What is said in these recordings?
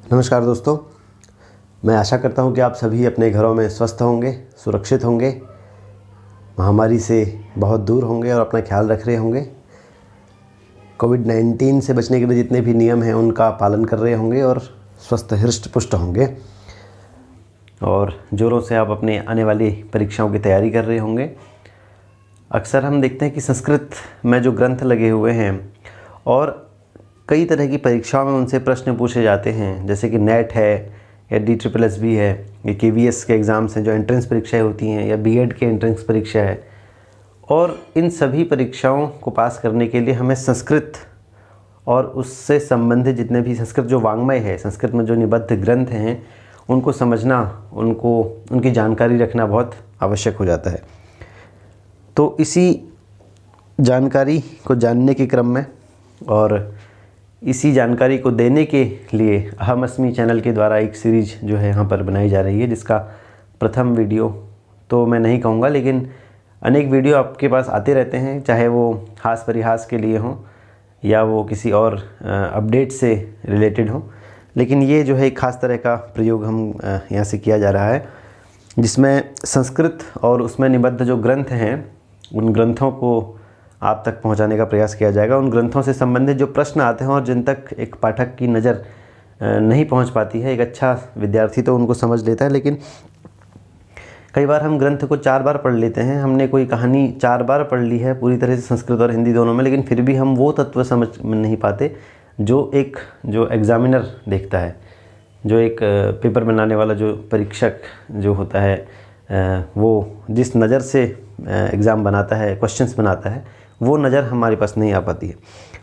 नमस्कार दोस्तों, मैं आशा करता हूं कि आप सभी अपने घरों में स्वस्थ होंगे, सुरक्षित होंगे, महामारी से बहुत दूर होंगे और अपना ख्याल रख रहे होंगे। कोविड-19 से बचने के लिए जितने भी नियम हैं उनका पालन कर रहे होंगे और स्वस्थ हृष्ट पुष्ट होंगे और ज़ोरों से आप अपने आने वाली परीक्षाओं की तैयारी कर रहे होंगे। अक्सर हम देखते हैं कि संस्कृत में जो ग्रंथ लगे हुए हैं और कई तरह की परीक्षाओं में उनसे प्रश्न पूछे जाते हैं, जैसे कि नेट है या DSSB है, या KVS के एग्ज़ाम्स हैं जो एंट्रेंस परीक्षाएं होती हैं, या B.Ed के एंट्रेंस परीक्षा है। और इन सभी परीक्षाओं को पास करने के लिए हमें संस्कृत और उससे संबंधित जितने भी संस्कृत जो वाङ्मय है, संस्कृत में जो निबद्ध ग्रंथ हैं, उनको समझना, उनकी जानकारी रखना बहुत आवश्यक हो जाता है। तो इसी जानकारी को जानने के क्रम में और इसी जानकारी को देने के लिए अहम अस्मि चैनल के द्वारा एक सीरीज़ जो है यहाँ पर बनाई जा रही है, जिसका प्रथम वीडियो तो मैं नहीं कहूँगा, लेकिन अनेक वीडियो आपके पास आते रहते हैं, चाहे वो हास परिहास के लिए हों या वो किसी और अपडेट से रिलेटेड हों। लेकिन ये जो है एक ख़ास तरह का प्रयोग हम यहाँ से किया जा रहा है, जिसमें संस्कृत और उसमें निबद्ध जो ग्रंथ हैं उन ग्रंथों को आप तक पहुंचाने का प्रयास किया जाएगा। उन ग्रंथों से संबंधित जो प्रश्न आते हैं और जिन तक एक पाठक की नज़र नहीं पहुंच पाती है, एक अच्छा विद्यार्थी तो उनको समझ लेता है, लेकिन कई बार हम ग्रंथ को 4 बार पढ़ लेते हैं। हमने कोई कहानी 4 बार पढ़ ली है पूरी तरह से संस्कृत और हिंदी दोनों में, लेकिन फिर भी हम वो तत्व समझ नहीं पाते जो एग्ज़ामिनर देखता है, जो एक पेपर बनाने वाला जो परीक्षक जो होता है, वो जिस नज़र से एग्ज़ाम बनाता है, क्वेश्चंस बनाता है, वो नज़र हमारे पास नहीं आ पाती है,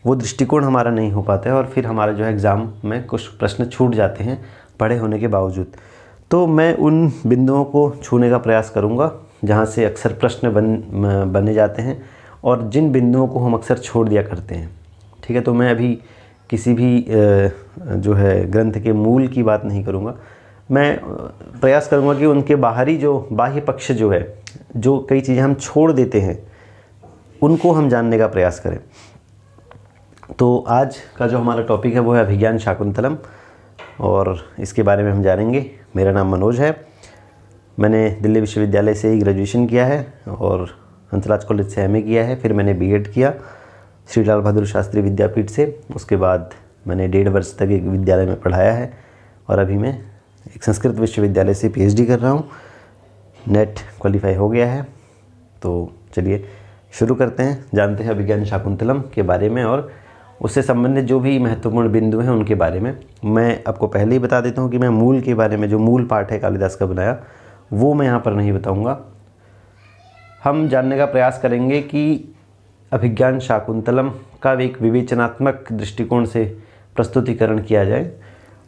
वो दृष्टिकोण हमारा नहीं हो पाता है और फिर हमारा जो है एग्ज़ाम में कुछ प्रश्न छूट जाते हैं पढ़े होने के बावजूद। तो मैं उन बिंदुओं को छूने का प्रयास करूँगा जहाँ से अक्सर प्रश्न बने जाते हैं और जिन बिंदुओं को हम अक्सर छोड़ दिया करते हैं। ठीक है, तो मैं अभी किसी भी जो है ग्रंथ के मूल की बात नहीं करूँगा। मैं प्रयास करूँगा कि उनके बाहरी जो बाह्य पक्ष जो है, जो कई चीज़ें हम छोड़ देते हैं, उनको हम जानने का प्रयास करें। तो आज का जो हमारा टॉपिक है वो है अभिज्ञान शाकुंतलम और इसके बारे में हम जानेंगे। मेरा नाम मनोज है, मैंने दिल्ली विश्वविद्यालय से ही ग्रेजुएशन किया है और हंसराज कॉलेज से MA किया है। फिर मैंने B.Ed किया श्री लाल बहादुर शास्त्री विद्यापीठ से। उसके बाद मैंने 1.5 वर्ष तक एक विद्यालय में पढ़ाया है और अभी मैं एक संस्कृत विश्वविद्यालय से PhD कर रहा हूँ। नेट क्वालिफाई हो गया है। तो चलिए शुरू करते हैं, जानते हैं अभिज्ञान शाकुंतलम के बारे में और उससे संबंधित जो भी महत्वपूर्ण बिंदु हैं उनके बारे में। मैं आपको पहले ही बता देता हूं कि मैं मूल के बारे में, जो मूल पाठ है कालिदास का बनाया, वो मैं यहाँ पर नहीं बताऊंगा। हम जानने का प्रयास करेंगे कि अभिज्ञान शाकुंतलम का एक विवेचनात्मक दृष्टिकोण से प्रस्तुतिकरण किया जाए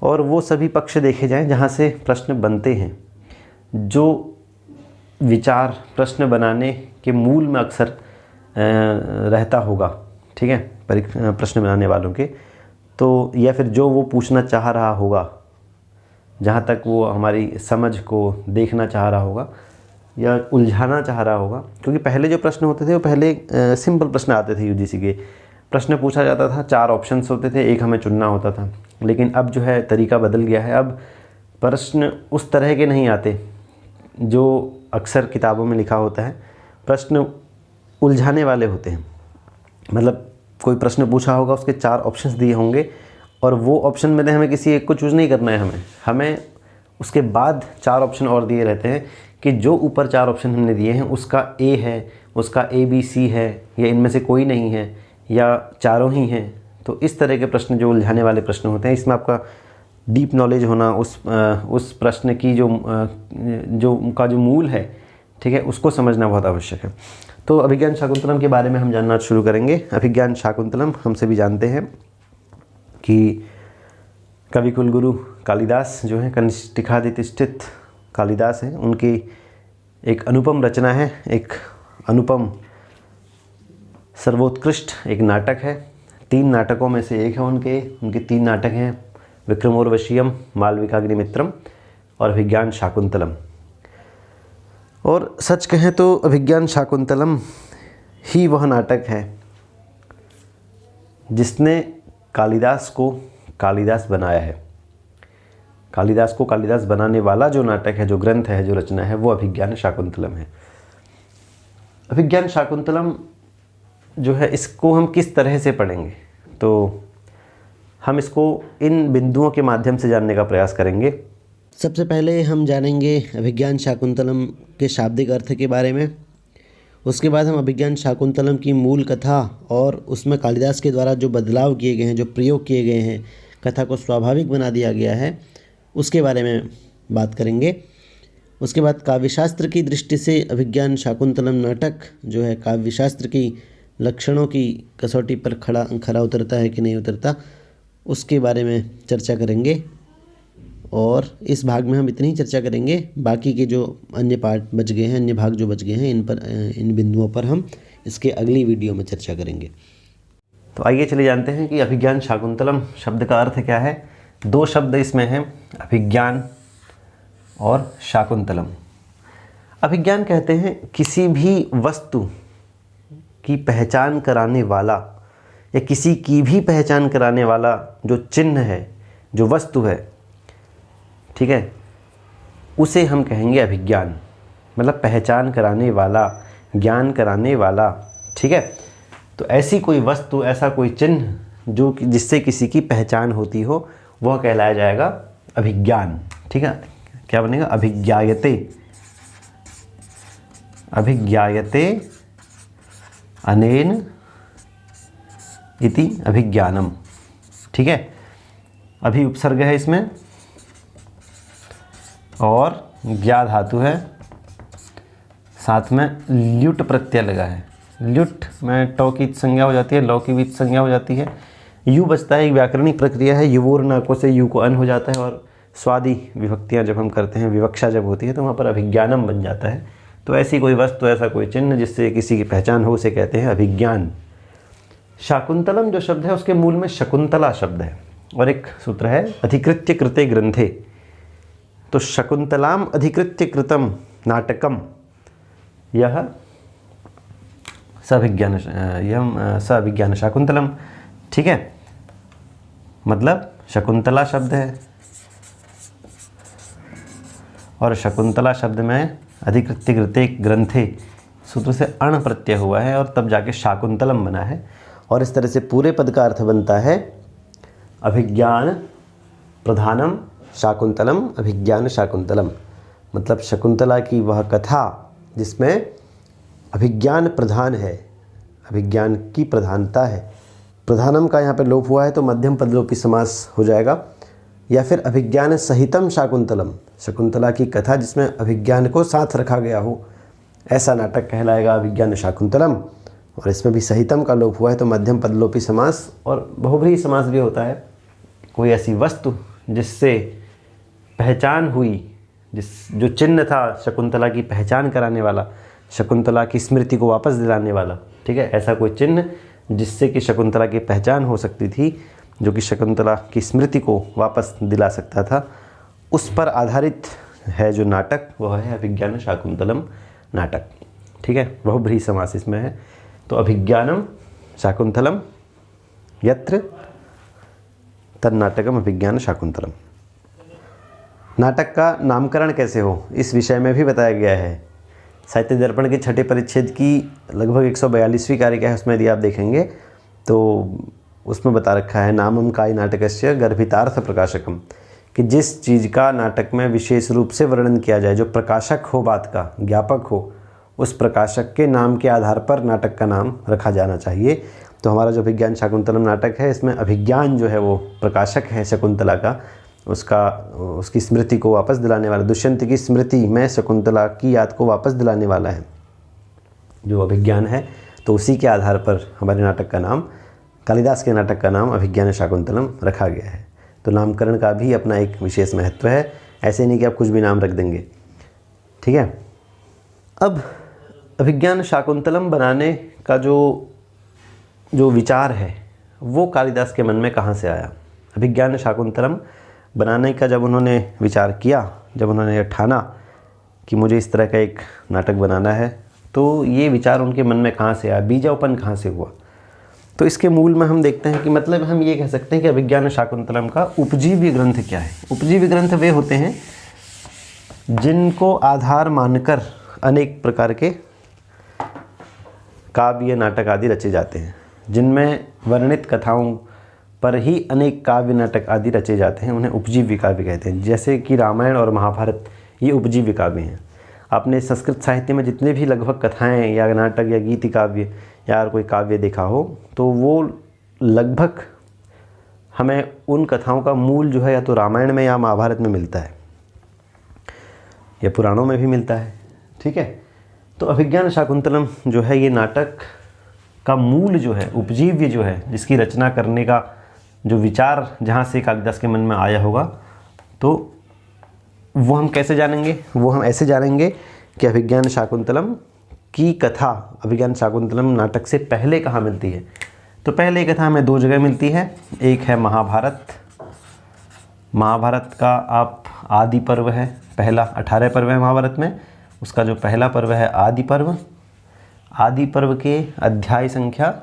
और वो सभी पक्ष देखे जाएँ जहाँ से प्रश्न बनते हैं। जो विचार प्रश्न बनाने के मूल में अक्सर रहता होगा, ठीक है, प्रश्न बनाने वालों के, तो या फिर जो वो पूछना चाह रहा होगा, जहाँ तक वो हमारी समझ को देखना चाह रहा होगा या उलझाना चाह रहा होगा। क्योंकि पहले जो प्रश्न होते थे वो पहले सिंपल प्रश्न आते थे। UGC के प्रश्न पूछा जाता था, 4 ऑप्शंस होते थे, एक हमें चुनना होता था। लेकिन अब जो है तरीका बदल गया है। अब प्रश्न उस तरह के नहीं आते जो अक्सर किताबों में लिखा होता है। प्रश्न उलझाने वाले होते हैं। मतलब कोई प्रश्न पूछा होगा, उसके 4 ऑप्शंस दिए होंगे और वो ऑप्शन में हमें किसी एक को चूज़ नहीं करना है। हमें उसके बाद 4 ऑप्शन और दिए रहते हैं कि जो ऊपर 4 ऑप्शन हमने दिए हैं उसका A है, उसका ABC है, या इनमें से कोई नहीं है, या चारों ही हैं। तो इस तरह के प्रश्न जो उलझाने वाले प्रश्न होते हैं, इसमें आपका डीप नॉलेज होना, उस प्रश्न की जो मूल है, ठीक है, उसको समझना बहुत आवश्यक है। तो अभिज्ञान शाकुंतलम के बारे में हम जानना शुरू करेंगे। अभिज्ञान शाकुंतलम हम सभी जानते हैं कि कवि कुलगुरु कालिदास जो है, कनिष्ठिकाधिष्ठित कालिदास हैं, उनकी एक अनुपम रचना है, एक अनुपम सर्वोत्कृष्ट एक नाटक है। 3 नाटकों में से एक है उनके 3 नाटक हैं, विक्रमोर्वशीयम, मालविकाग्निमित्रम और अभिज्ञान शाकुंतलम। और सच कहें तो अभिज्ञान शाकुंतलम ही वह नाटक है जिसने कालिदास को कालिदास बनाया है। कालिदास को कालिदास बनाने वाला जो नाटक है, जो ग्रंथ है, जो रचना है, वो अभिज्ञान शाकुंतलम है। अभिज्ञान शाकुंतलम जो है, इसको हम किस तरह से पढ़ेंगे, तो हम इसको इन बिंदुओं के माध्यम से जानने का प्रयास करेंगे। सबसे पहले हम जानेंगे अभिज्ञान शाकुंतलम के शाब्दिक अर्थ के बारे में। उसके बाद हम अभिज्ञान शाकुंतलम की मूल कथा और उसमें कालिदास के द्वारा जो बदलाव किए गए हैं, जो प्रयोग किए गए हैं, कथा को स्वाभाविक बना दिया गया है, उसके बारे में बात करेंगे। उसके बाद काव्यशास्त्र की दृष्टि से अभिज्ञान शाकुंतलम नाटक जो है काव्यशास्त्र की लक्षणों की कसौटी पर खरा उतरता है कि नहीं उतरता, उसके बारे में चर्चा करेंगे। और इस भाग में हम इतनी ही चर्चा करेंगे, बाकी के जो अन्य पार्ट बच गए हैं, अन्य भाग जो बच गए हैं, इन बिंदुओं पर हम इसके अगली वीडियो में चर्चा करेंगे। तो आइए चले जानते हैं कि अभिज्ञान शाकुंतलम शब्द का अर्थ क्या है। 2 शब्द इसमें हैं, अभिज्ञान और शाकुंतलम। अभिज्ञान कहते हैं किसी भी वस्तु की पहचान कराने वाला या किसी की भी पहचान कराने वाला जो चिन्ह है, जो वस्तु है, ठीक है, उसे हम कहेंगे अभिज्ञान। मतलब पहचान कराने वाला, ज्ञान कराने वाला, ठीक है। तो ऐसी कोई वस्तु, ऐसा कोई चिन्ह जो जिससे किसी की पहचान होती हो, वह कहलाया जाएगा अभिज्ञान, ठीक है। क्या बनेगा? अभिज्ञायते, अभिज्ञायते अनेन इति अभिज्ञानम, ठीक है। अभि उपसर्ग है इसमें और ज्ञा धातु है, साथ में ल्युट प्रत्यय लगा है। ल्युट में टौ की संज्ञा हो जाती है, लौ की भी संज्ञा हो जाती है। यू बचता है, एक व्याकरणिक प्रक्रिया है। युवोर नाको से यू को अन हो जाता है और स्वादि विभक्तियां जब हम करते हैं, विवक्षा जब होती है, तो वहाँ पर अभिज्ञानम बन जाता है। तो ऐसी कोई वस्तु, ऐसा कोई चिन्ह जिससे किसी की पहचान हो, उसे कहते हैं अभिज्ञान। शाकुंतलम जो शब्द है उसके मूल में शकुंतला शब्द है और एक सूत्र है अधिकृत्य कृते ग्रंथे। तो शकुंतलाम अधिकृत्य कृतम नाटकम, यह सअभिज्ञान शाकुंतलम, ठीक है। मतलब शकुंतला शब्द है और शकुंतला शब्द में अधिकृत्य कृते ग्रंथे सूत्र से अण प्रत्यय हुआ है और तब जाके शाकुंतलम बना है। और इस तरह से पूरे पद का अर्थ बनता है अभिज्ञान प्रधानम शाकुंतलम, अभिज्ञान शाकुंतलम। मतलब शकुंतला की वह कथा जिसमें अभिज्ञान प्रधान है, अभिज्ञान की प्रधानता है। प्रधानम का यहाँ पर लोप हुआ है तो मध्यम पदलोपी समास हो जाएगा, या फिर अभिज्ञान सहितम शाकुंतलम, शकुंतला की कथा जिसमें अभिज्ञान को साथ रखा गया हो, ऐसा नाटक कहलाएगा अभिज्ञान शाकुंतलम। और इसमें भी सहितम का लोप हुआ है तो मध्यम पदलोपी समास और बहुब्रीहि समास भी होता है। कोई ऐसी वस्तु जिससे पहचान हुई, जो चिन्ह था शकुंतला की पहचान कराने वाला, शकुंतला की स्मृति को वापस दिलाने वाला, ठीक है, ऐसा कोई चिन्ह जिससे कि शकुंतला की पहचान हो सकती थी, जो कि शकुंतला की स्मृति को वापस दिला सकता था, उस पर आधारित है जो नाटक, वह है अभिज्ञान शाकुंतलम नाटक, ठीक है। बहुब्रीहि समास इसमें है। तो अभिज्ञानम शाकुंतलम यत्र तन्नाटकम अभिज्ञान शाकुंतलम। नाटक का नामकरण कैसे हो, इस विषय में भी बताया गया है। साहित्य दर्पण के छठे परिच्छेद की लगभग 142वीं कारिका है, उसमें यदि आप देखेंगे तो उसमें बता रखा है नामम काय नाटकस्य गर्भितार्थ प्रकाशकम, कि जिस चीज़ का नाटक में विशेष रूप से वर्णन किया जाए, जो प्रकाशक हो बात का, ज्ञापक हो, उस प्रकाशक के नाम के आधार पर नाटक का नाम रखा जाना चाहिए। तो हमारा जो अभिज्ञान शाकुंतलम नाटक है, इसमें अभिज्ञान जो है वो प्रकाशक है शकुंतला का, उसकी स्मृति को वापस दिलाने वाला, दुष्यंत की स्मृति में शकुंतला की याद को वापस दिलाने वाला है जो अभिज्ञान है। तो उसी के आधार पर हमारे नाटक का नाम, कालिदास के नाटक का नाम अभिज्ञान शाकुंतलम रखा गया है। तो नामकरण का भी अपना एक विशेष महत्व है, ऐसे नहीं कि आप कुछ भी नाम रख देंगे, ठीक है। अब अभिज्ञान शाकुंतलम बनाने का जो विचार है वो कालिदास के मन में कहाँ से आया। अभिज्ञान शाकुंतलम बनाने का जब उन्होंने विचार किया, जब उन्होंने ठाना कि मुझे इस तरह का एक नाटक बनाना है, तो ये विचार उनके मन में कहाँ से आया, बीजारोपण कहाँ से हुआ। तो इसके मूल में हम देखते हैं कि मतलब हम ये कह सकते हैं कि अभिज्ञान शाकुंतलम का उपजीव्य ग्रंथ क्या है। उपजीव्य ग्रंथ वे होते हैं जिनको आधार मानकर अनेक प्रकार के काव्य नाटक आदि रचे जाते हैं, जिनमें वर्णित कथाओं पर ही अनेक काव्य नाटक आदि रचे जाते हैं, उन्हें उपजीव्य काव्य कहते हैं। जैसे कि रामायण और महाभारत ये उपजीव्य काव्य हैं। आपने संस्कृत साहित्य में जितने भी लगभग कथाएं या नाटक या गीति काव्य या कोई काव्य देखा हो तो वो लगभग हमें उन कथाओं का मूल जो है या तो रामायण में या महाभारत में मिलता है या पुराणों में भी मिलता है। ठीक है, तो अभिज्ञान शाकुंतलम जो है ये नाटक का मूल जो है, उपजीव्य जो है, जिसकी रचना करने का जो विचार जहाँ से कालिदास के मन में आया होगा, तो वो हम कैसे जानेंगे? वो हम ऐसे जानेंगे कि अभिज्ञान शाकुंतलम की कथा अभिज्ञान शाकुंतलम नाटक से पहले कहाँ मिलती है। तो पहले कथा हमें दो जगह मिलती है। एक है महाभारत। महाभारत का आप आदि पर्व है, पहला 18 पर्व है महाभारत में, उसका जो पहला पर्व है आदि पर्व। आदि पर्व के अध्याय संख्या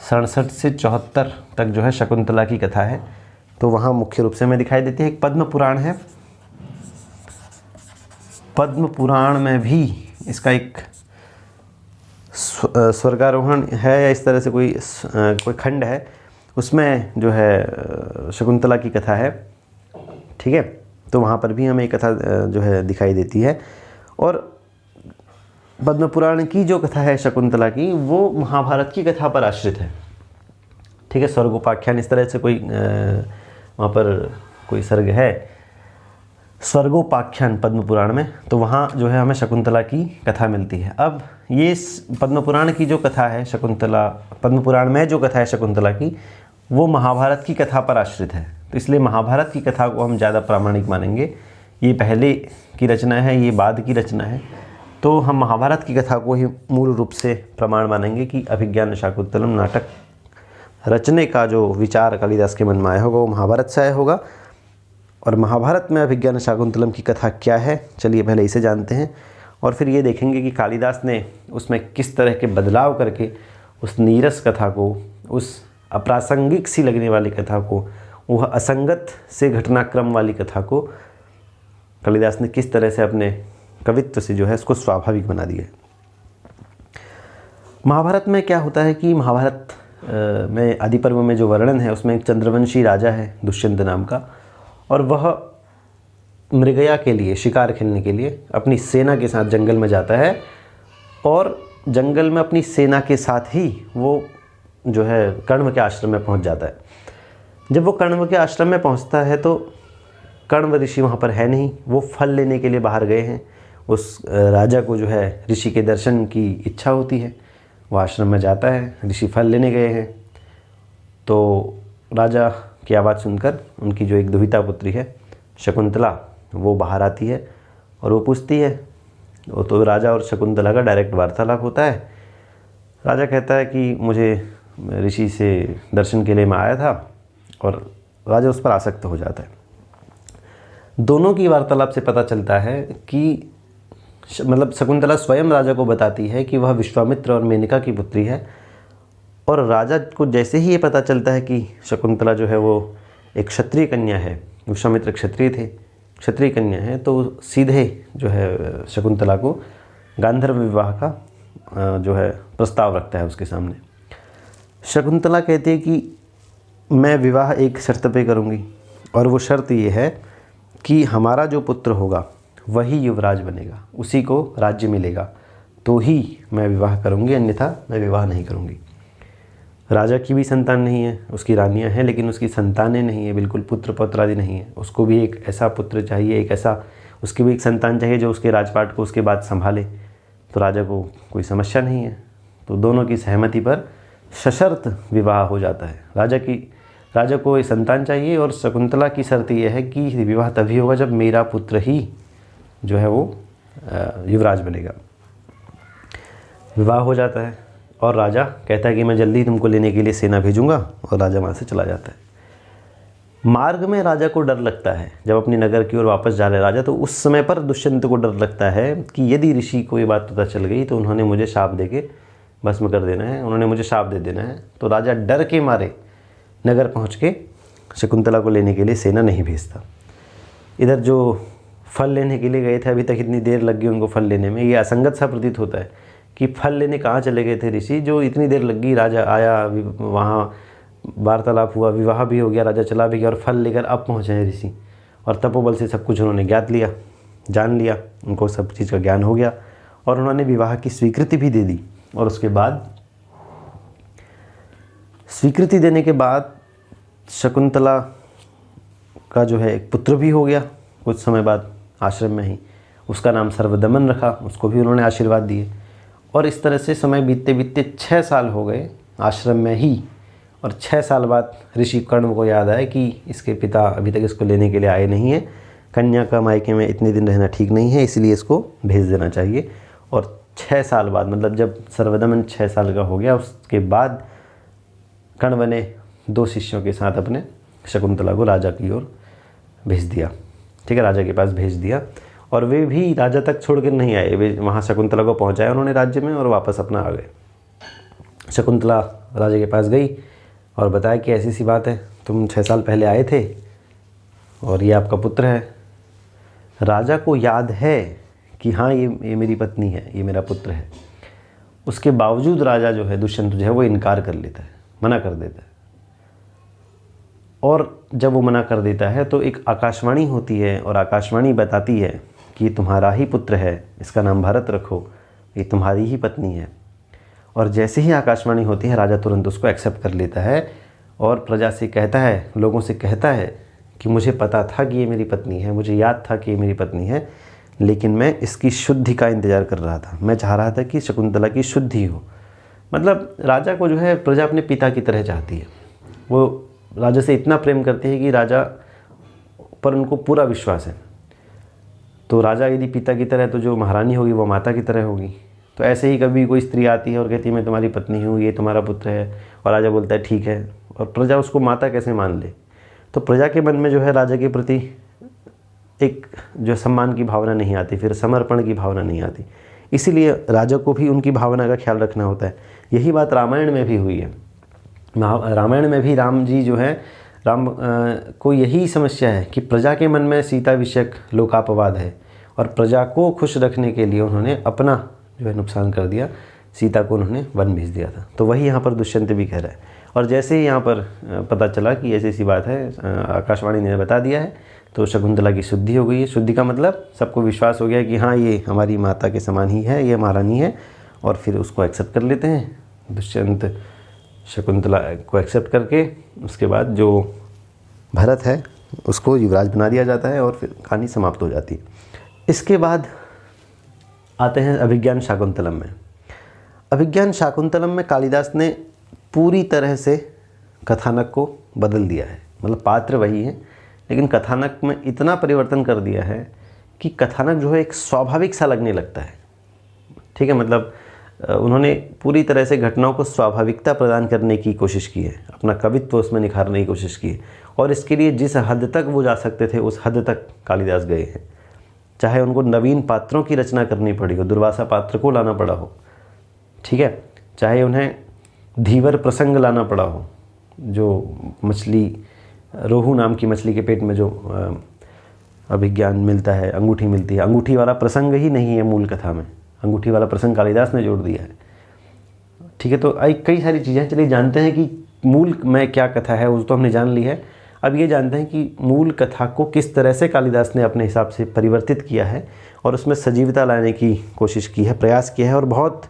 67 से 74 तक जो है शकुंतला की कथा है। तो वहाँ मुख्य रूप से हमें दिखाई देती है। एक पद्म पुराण है, पद्म पुराण में भी इसका एक स्वर्गारोहण है या इस तरह से कोई खंड है, उसमें जो है शकुंतला की कथा है। ठीक है, तो वहाँ पर भी हमें एक कथा जो है दिखाई देती है। और पद्म पुराण की जो कथा है शकुंतला की, वो महाभारत की कथा पर आश्रित है। ठीक है, स्वर्गोपाख्यान इस तरह से कोई वहाँ पर कोई सर्ग है, स्वर्गोपाख्यान पद्म पुराण में, तो वहाँ जो है हमें शकुंतला की कथा मिलती है। अब ये पद्म पुराण की जो कथा है शकुंतला, पद्म पुराण में जो कथा है शकुंतला की, वो महाभारत की कथा पर आश्रित है। तो इसलिए महाभारत की कथा को हम ज़्यादा प्रामाणिक मानेंगे। ये पहले की रचना है, ये बाद की रचना है, तो हम महाभारत की कथा को ही मूल रूप से प्रमाण मानेंगे कि अभिज्ञान शाकुंतलम नाटक रचने का जो विचार कालिदास के मन में आया होगा वो महाभारत से आया होगा। और महाभारत में अभिज्ञान शाकुंतलम की कथा क्या है, चलिए पहले इसे जानते हैं और फिर ये देखेंगे कि कालिदास ने उसमें किस तरह के बदलाव करके उस नीरस कथा को, उस अप्रासंगिक सी लगने वाली कथा को, वह असंगत से घटनाक्रम वाली कथा को कालिदास ने किस तरह से अपने कवित्व से जो है इसको स्वाभाविक बना दिया। महाभारत में क्या होता है कि महाभारत में आदि पर्व में जो वर्णन है उसमें एक चंद्रवंशी राजा है दुष्यंत नाम का, और वह मृगया के लिए, शिकार खेलने के लिए अपनी सेना के साथ जंगल में जाता है और जंगल में अपनी सेना के साथ ही वो जो है कण्व के आश्रम में पहुंच जाता है। जब वो कण्व के आश्रम में पहुंचता है तो कण्व ऋषि वहाँ पर है नहीं, वो फल लेने के लिए बाहर गए हैं। उस राजा को जो है ऋषि के दर्शन की इच्छा होती है, वो आश्रम में जाता है, ऋषि फल लेने गए हैं। तो राजा की आवाज़ सुनकर उनकी जो एक दुहिता पुत्री है शकुंतला, वो बाहर आती है और वो पूछती है, तो राजा और शकुंतला का डायरेक्ट वार्तालाप होता है। राजा कहता है कि मुझे ऋषि से दर्शन के लिए मैं आया था, और राजा उस पर आसक्त हो जाता है। दोनों की वार्तालाप से पता चलता है कि मतलब शकुंतला स्वयं राजा को बताती है कि वह विश्वामित्र और मेनका की पुत्री है, और राजा को जैसे ही ये पता चलता है कि शकुंतला जो है वो एक क्षत्रिय कन्या है, विश्वामित्र क्षत्रिय थे, क्षत्रिय कन्या है, तो सीधे जो है शकुंतला को गांधर्व विवाह का जो है प्रस्ताव रखता है उसके सामने। शकुंतला कहती है कि मैं विवाह एक शर्त पे करूँगी, और वो शर्त ये है कि हमारा जो पुत्र होगा वही युवराज बनेगा, उसी को राज्य मिलेगा, तो ही मैं विवाह करूँगी, अन्यथा मैं विवाह नहीं करूँगी। राजा की भी संतान नहीं है, उसकी रानियां हैं लेकिन उसकी संतानें नहीं है, बिल्कुल पुत्र पौत्र आदि नहीं है। उसको भी एक ऐसा पुत्र चाहिए, एक ऐसा उसकी भी एक संतान चाहिए जो उसके राजपाट को उसके बाद संभाले। तो राजा को कोई समस्या नहीं है, तो दोनों की सहमति पर सशर्त विवाह हो जाता है। राजा को एक संतान चाहिए और शकुंतला की शर्त यह है कि विवाह तभी होगा जब मेरा पुत्र ही जो है वो युवराज बनेगा। विवाह हो जाता है और राजा कहता है कि मैं जल्दी तुमको लेने के लिए सेना भेजूंगा, और राजा वहाँ से चला जाता है। मार्ग में राजा को डर लगता है, जब अपने नगर की ओर वापस जा रहे राजा, तो उस समय पर दुष्यंत को डर लगता है कि यदि ऋषि को ये बात पता चल गई तो उन्होंने मुझे शाप देके भस्म कर देना है, उन्होंने मुझे शाप दे देना है। तो राजा डर के मारे नगर पहुँच के शकुंतला को लेने के लिए सेना नहीं भेजता। इधर जो फल लेने के लिए गए थे, अभी तक इतनी देर लग गई उनको फल लेने में, ये असंगत सा प्रतीत होता है कि फल लेने कहाँ चले गए थे ऋषि, जो इतनी देर लग गई। राजा आया, वहाँ वार्तालाप हुआ, विवाह भी हो गया, राजा चला भी गया और फल लेकर अब पहुँचे हैं ऋषि। और तपोबल से सब कुछ उन्होंने ज्ञात लिया, जान लिया, उनको सब चीज़ का ज्ञान हो गया और उन्होंने विवाह की स्वीकृति भी दे दी। और उसके बाद स्वीकृति देने के बाद शकुंतला का जो है एक पुत्र भी हो गया कुछ समय बाद आश्रम में ही। उसका नाम सर्वदमन रखा, उसको भी उन्होंने आशीर्वाद दिए। और इस तरह से समय बीतते बीतते 6 साल हो गए आश्रम में ही। और 6 साल बाद ऋषि कर्ण को याद आया कि इसके पिता अभी तक इसको लेने के लिए आए नहीं हैं, कन्या का मायके में इतने दिन रहना ठीक नहीं है, इसलिए इसको भेज देना चाहिए। और 6 साल बाद, मतलब जब सर्वदमन 6 साल का हो गया, उसके बाद कर्ण ने 2 शिष्यों के साथ अपने शकुंतला को राजा की ओर भेज दिया। ठीक है, राजा के पास भेज दिया। और वे भी राजा तक छोड़ कर नहीं आए, वे वहाँ शकुंतला को पहुँचाया उन्होंने राज्य में और वापस अपना आ गए। शकुंतला राजा के पास गई और बताया कि ऐसी सी बात है, तुम 6 साल पहले आए थे और ये आपका पुत्र है। राजा को याद है कि हाँ ये मेरी पत्नी है, ये मेरा पुत्र है। उसके बावजूद राजा जो है दुष्यंत जो है वो इनकार कर लेता है, मना कर देता है। और जब वो मना कर देता है तो एक आकाशवाणी होती है और आकाशवाणी बताती है कि तुम्हारा ही पुत्र है, इसका नाम भरत रखो, ये तुम्हारी ही पत्नी है। और जैसे ही आकाशवाणी होती है राजा तुरंत उसको एक्सेप्ट कर लेता है और प्रजा से कहता है, लोगों से कहता है कि मुझे पता था कि ये मेरी पत्नी है, मुझे याद था कि ये मेरी पत्नी है, लेकिन मैं इसकी शुद्धि का इंतज़ार कर रहा था। मैं चाह रहा था कि शकुंतला की शुद्धि हो। मतलब राजा को जो है प्रजा अपने पिता की तरह चाहती है। वो राजा से इतना प्रेम करती है कि राजा पर उनको पूरा विश्वास है। तो राजा यदि पिता की तरह है तो जो महारानी होगी वो माता की तरह होगी। तो ऐसे ही कभी कोई स्त्री आती है और कहती है मैं तुम्हारी पत्नी हूँ, ये तुम्हारा पुत्र है, और राजा बोलता है ठीक है, और प्रजा उसको माता कैसे मान ले। तो प्रजा के मन में जो है राजा के प्रति एक जो सम्मान की भावना नहीं आती, फिर समर्पण की भावना नहीं आती। इसीलिए राजा को भी उनकी भावना का ख्याल रखना होता है। यही बात रामायण में भी हुई है। रामायण में भी राम जी जो है, राम को यही समस्या है कि प्रजा के मन में सीता विषयक लोकापवाद है और प्रजा को खुश रखने के लिए उन्होंने अपना जो है नुकसान कर दिया, सीता को उन्होंने वन भेज दिया था। तो वही यहाँ पर दुष्यंत भी कह रहा है। और जैसे ही यहाँ पर पता चला कि ऐसी सी बात है, आकाशवाणी ने बता दिया है, तो शकुंतला की शुद्धि हो गई है। शुद्धि का मतलब सबको विश्वास हो गया कि हाँ ये हमारी माता के समान ही है, ये महारानी है, और फिर उसको एक्सेप्ट कर लेते हैं। दुष्यंत शकुंतला को एक्सेप्ट करके उसके बाद जो भरत है उसको युवराज बना दिया जाता है और फिर कहानी समाप्त हो जाती है। इसके बाद आते हैं अभिज्ञान शाकुंतलम में। अभिज्ञान शाकुंतलम में कालिदास ने पूरी तरह से कथानक को बदल दिया है। मतलब पात्र वही है लेकिन कथानक में इतना परिवर्तन कर दिया है कि कथानक जो है एक स्वाभाविक सा लगने लगता है। ठीक है, मतलब उन्होंने पूरी तरह से घटनाओं को स्वाभाविकता प्रदान करने की कोशिश की है, अपना कवित्व उसमें निखारने की कोशिश की है। और इसके लिए जिस हद तक वो जा सकते थे उस हद तक कालिदास गए हैं। चाहे उनको नवीन पात्रों की रचना करनी पड़ी हो, दुर्वासा पात्र को लाना पड़ा हो, ठीक है, चाहे उन्हें धीवर प्रसंग लाना पड़ा हो, जो मछली, रोहू नाम की मछली के पेट में जो अभिज्ञान मिलता है, अंगूठी मिलती है, अंगूठी वाला प्रसंग ही नहीं है मूल कथा में, अंगूठी वाला प्रसंग कालिदास ने जोड़ दिया है। ठीक है, तो कई सारी चीज़ें, चलिए जानते हैं कि मूल में क्या कथा है, उस तो हमने जान ली है। अब ये जानते हैं कि मूल कथा को किस तरह से कालिदास ने अपने हिसाब से परिवर्तित किया है और उसमें सजीवता लाने की कोशिश की है, प्रयास किया है। और बहुत